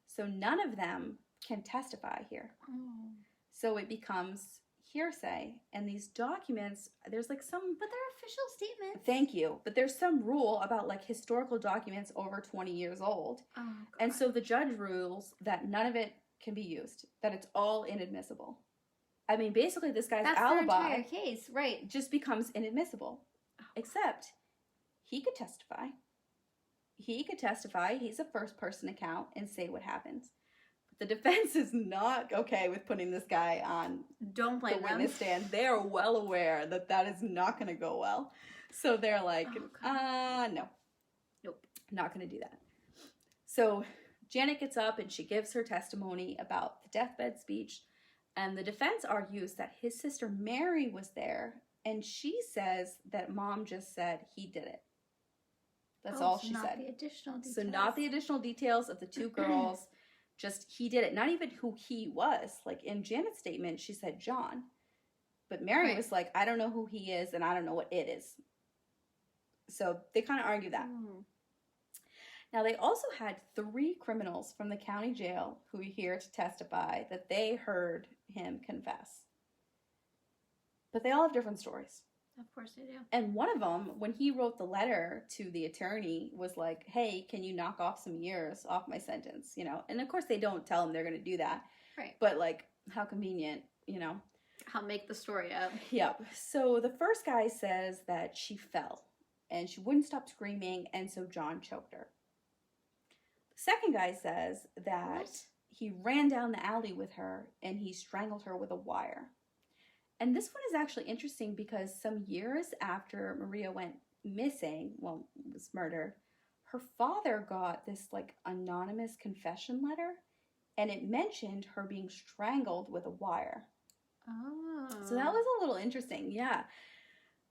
So none of them can testify here. Oh. So it becomes hearsay. And these documents, there's like some... But they're official statements. Thank you. But there's some rule about like historical documents over 20 years old. Oh, God. And so the judge rules that none of it can be used, that it's all inadmissible. I mean, basically this guy's alibi... That's the entire case, right. ...just becomes inadmissible. Oh. Except he could testify. He could testify. He's a first-person account and say what happens. But the defense is not okay with putting this guy on the witness stand. They are well aware that that is not going to go well. So they're like, no. Nope. Not going to do that. So Janet gets up and she gives her testimony about the deathbed speech. And the defense argues that his sister Mary was there. And she says that mom just said he did it. That's all she said. The additional details. So not the additional details of the two girls, just he did it. Not even who he was. Like in Janet's statement, she said John. But Mary was like, I don't know who he is and I don't know what it is. So they kind of argue that. Now they also had 3 criminals from the county jail who were here to testify that they heard him confess. But they all have different stories. Of course they do. And one of them, when he wrote the letter to the attorney, was like, hey, can you knock off some years off my sentence, you know? And of course they don't tell him they're going to do that. Right. But like, how convenient, you know? I'll make the story up. Yep. So the first guy says that she fell and she wouldn't stop screaming, and so John choked her. The second guy says that he ran down the alley with her and he strangled her with a wire. And this one is actually interesting because some years after Maria went missing, well, was murdered, her father got this like anonymous confession letter, and it mentioned her being strangled with a wire. Oh. So that was a little interesting, yeah.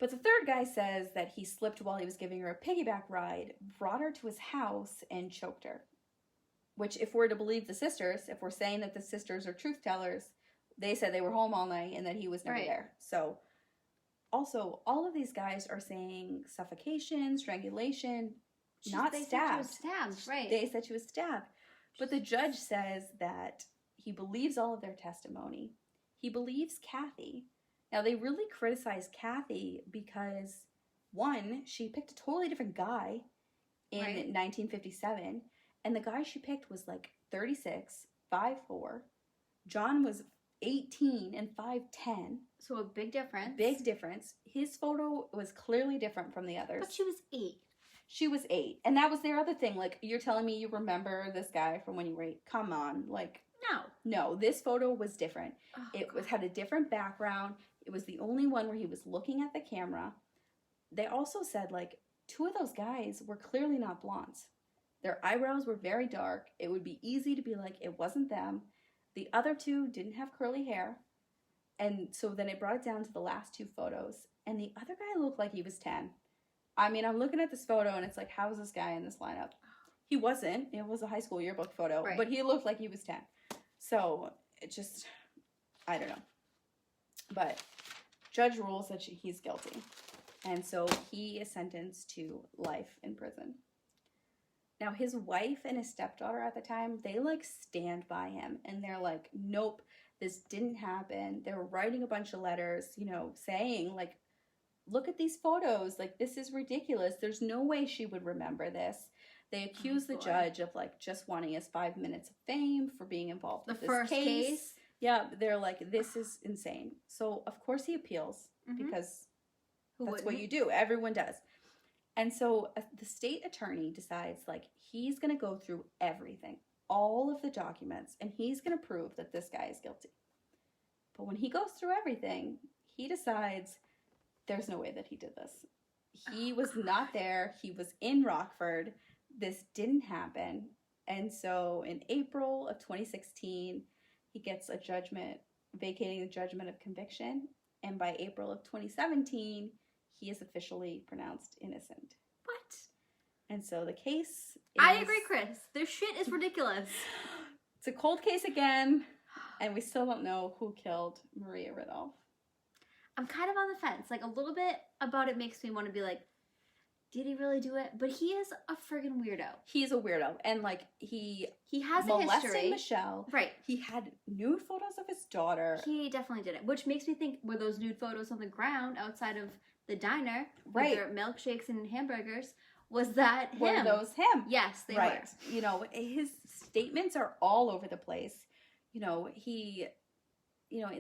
But the third guy says that he slipped while he was giving her a piggyback ride, brought her to his house, and choked her. Which, if we're to believe the sisters, if we're saying that the sisters are truth tellers, they said they were home all night and that he was never there. So, also, all of these guys are saying suffocation, strangulation, not stabbed. Said she was stabbed, right. They said she was stabbed. But the judge says that he believes all of their testimony. He believes Kathy. Now, they really criticize Kathy because, one, she picked a totally different guy in 1957. And the guy she picked was like 36, 5'4". John was 18 and 5'10". So a big difference. Big difference. His photo was clearly different from the others. But she was 8. She was 8. And that was their other thing. Like, you're telling me you remember this guy from when you were 8? Come on. Like, no, this photo was different. Had a different background. It was the only one where he was looking at the camera. They also said, like, 2 of those guys were clearly not blondes. Their eyebrows were very dark. It would be easy to be like, it wasn't them. The other 2 didn't have curly hair. And so then it brought it down to the last 2 photos. And the other guy looked like he was 10. I mean, I'm looking at this photo and it's like, how is this guy in this lineup? He wasn't. It was a high school yearbook photo. Right. But he looked like he was 10. So it just, I don't know. But judge rules that he's guilty. And so he is sentenced to life in prison. Now, his wife and his stepdaughter at the time, they, like, stand by him. And they're like, nope, this didn't happen. They were writing a bunch of letters, you know, saying, like, look at these photos. Like, this is ridiculous. There's no way she would remember this. They accuse the judge of, like, just wanting his 5 minutes of fame for being involved with this case. The first case? Yeah, they're like, this is insane. So, of course, he appeals because that's what you do. Everyone does. And so the state attorney decides, like, he's going to go through everything, all of the documents, and he's going to prove that this guy is guilty. But when he goes through everything, he decides there's no way that he did this. He was not there. He was in Rockford. This didn't happen. And so in April of 2016, he gets a judgment vacating the judgment of conviction. And by April of 2017, he is officially pronounced innocent. What? And so the case is... I agree, Chris. This shit is ridiculous. It's a cold case again, and we still don't know who killed Maria Ridulph. I'm kind of on the fence. Like, a little bit about it makes me want to be like, did he really do it? But he is a friggin' weirdo. He's a weirdo. And, like, he has a history. Molested Michelle. Right. He had nude photos of his daughter. He definitely did it. Which makes me think, were those nude photos on the ground outside of the diner with their milkshakes and hamburgers? Was that him? Were those him? Yes, they were. You know, his statements are all over the place. You know,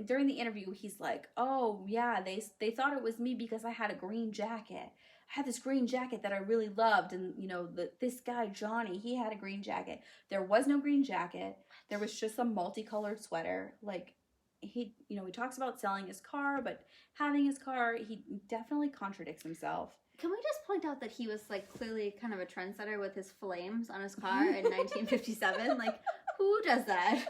during the interview, he's like, oh, yeah, they thought it was me because I had a green jacket. I had this green jacket that I really loved. And, you know, this guy, Johnny, he had a green jacket. There was no green jacket. There was just a multicolored sweater. Like, he talks about selling his car, but having his car, he definitely contradicts himself. Can we just point out that he was, like, clearly kind of a trendsetter with his flames on his car in 1957? Like, who does that?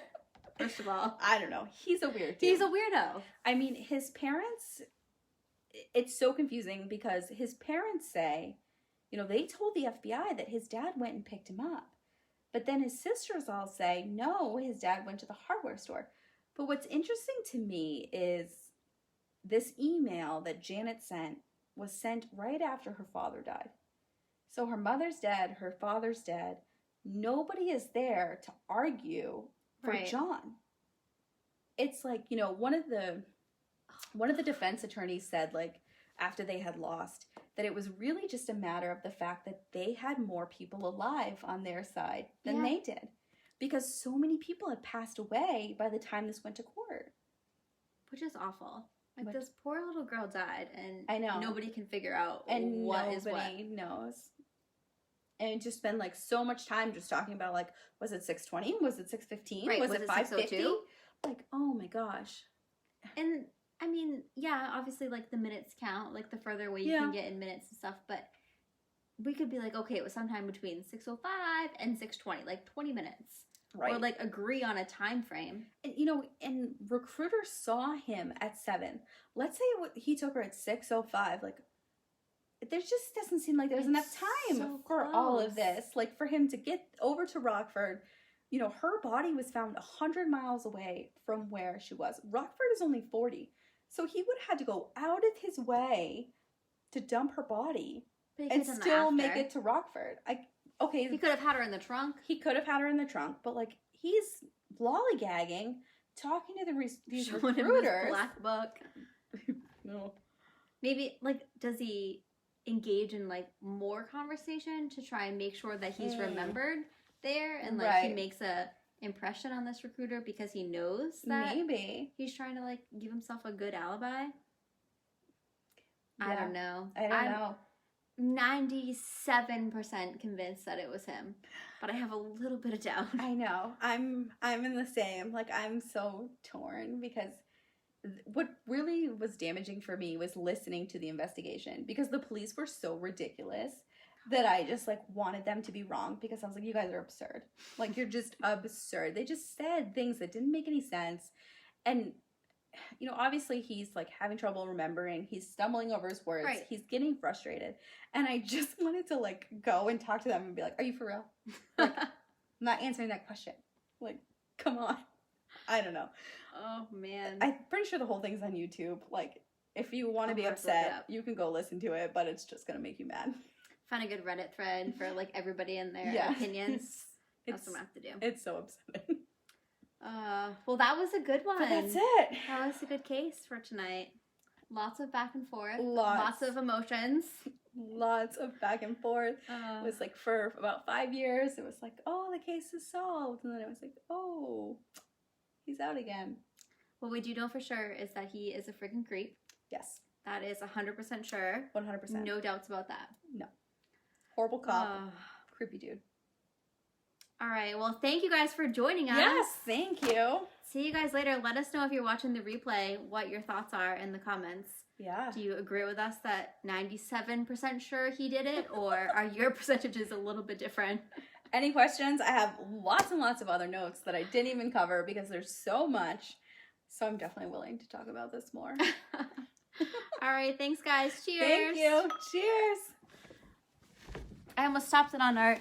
First of all, I don't know. He's a weird dude. He's a weirdo. I mean, his parents, it's so confusing because his parents say, you know, they told the FBI that his dad went and picked him up. But then his sisters all say, no, his dad went to the hardware store. But what's interesting to me is this email that Janet sent was sent right after her father died. So her mother's dead, her father's dead. Nobody is there to argue for John. It's like, you know, one of the defense attorneys said, like, after they had lost, that it was really just a matter of the fact that they had more people alive on their side than they did. Because so many people had passed away by the time this went to court. Which is awful. Like, this poor little girl died, and I know nobody can figure out and what is what. Nobody knows. And just spend, like, so much time just talking about, like, was it 6:20? Was it 6:15? Right. Was it 5:50? Like, oh my gosh. And I mean, yeah, obviously, like, the minutes count, like, the further away you Yeah. can get in minutes and stuff, but we could be like, okay, it was sometime between 6:05 and 6:20, like, 20 minutes. Right. Or, like, agree on a time frame. And, you know, and recruiter saw him at 7. Let's say he took her at 6:05. Like, there just doesn't seem like there's enough time so for all of close. this. Like, for him to get over to Rockford, you know, her body was found 100 miles away from where she was. Rockford is only 40. So he would have had to go out of his way to dump her body But he and could've done that still make after. it to Rockford. Okay, He could have had her in the trunk. he could have had her in the trunk, but, like, he's lollygagging, talking to these Showing him his recruiters. black book. No. Maybe, like, does he engage in, like, more conversation to try and make sure that he's remembered there? And, like, he Right. makes a impression on this recruiter because he knows that Maybe. he's trying to, like, give himself a good alibi? I Yeah. don't know. I don't know. 97% convinced that it was him, but I have a little bit of doubt. I know. I'm in the same. Like, I'm so torn because what really was damaging for me was listening to the investigation because the police were so ridiculous that I just, like, wanted them to be wrong because I was like, you guys are absurd. Like, you're just absurd. They just said things that didn't make any sense. And, you know, obviously he's, like, having trouble remembering. He's stumbling over his words. Right. He's getting frustrated. And I just wanted to, like, go and talk to them and be like, are you for real? Like, I'm not answering that question. Like, come on. I don't know. Oh, man. I'm pretty sure the whole thing's on YouTube. Like, if you want to I'll be have to look it upset, up. you can go listen to it, but it's just going to make you mad. Find a good Reddit thread for, like, everybody and their Yeah. opinions. That's It's, what I'm going to have to do. it's so upsetting. Well, that was a good one. But that's it. That was a good case for tonight. Lots of back and forth. Lots. Lots of emotions. Lots of back and forth. It was like for about 5 years, it was like, oh, the case is solved. And then it was like, oh, he's out again. What we do know for sure is that he is a freaking creep. Yes. That is 100% sure. 100%. No doubts about that. Horrible cop. Creepy dude. All right. Well, thank you guys for joining us. Yes, thank you. See you guys later. Let us know if you're watching the replay what your thoughts are in the comments. Yeah. Do you agree with us that 97% sure he did it, or are your percentages a little bit different? Any questions? I have lots and lots of other notes that I didn't even cover because there's so much. So I'm definitely willing to talk about this more. All right. Thanks, guys. Cheers. Thank you. Cheers. I almost stopped it on our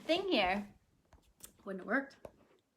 thing here. Wouldn't have worked.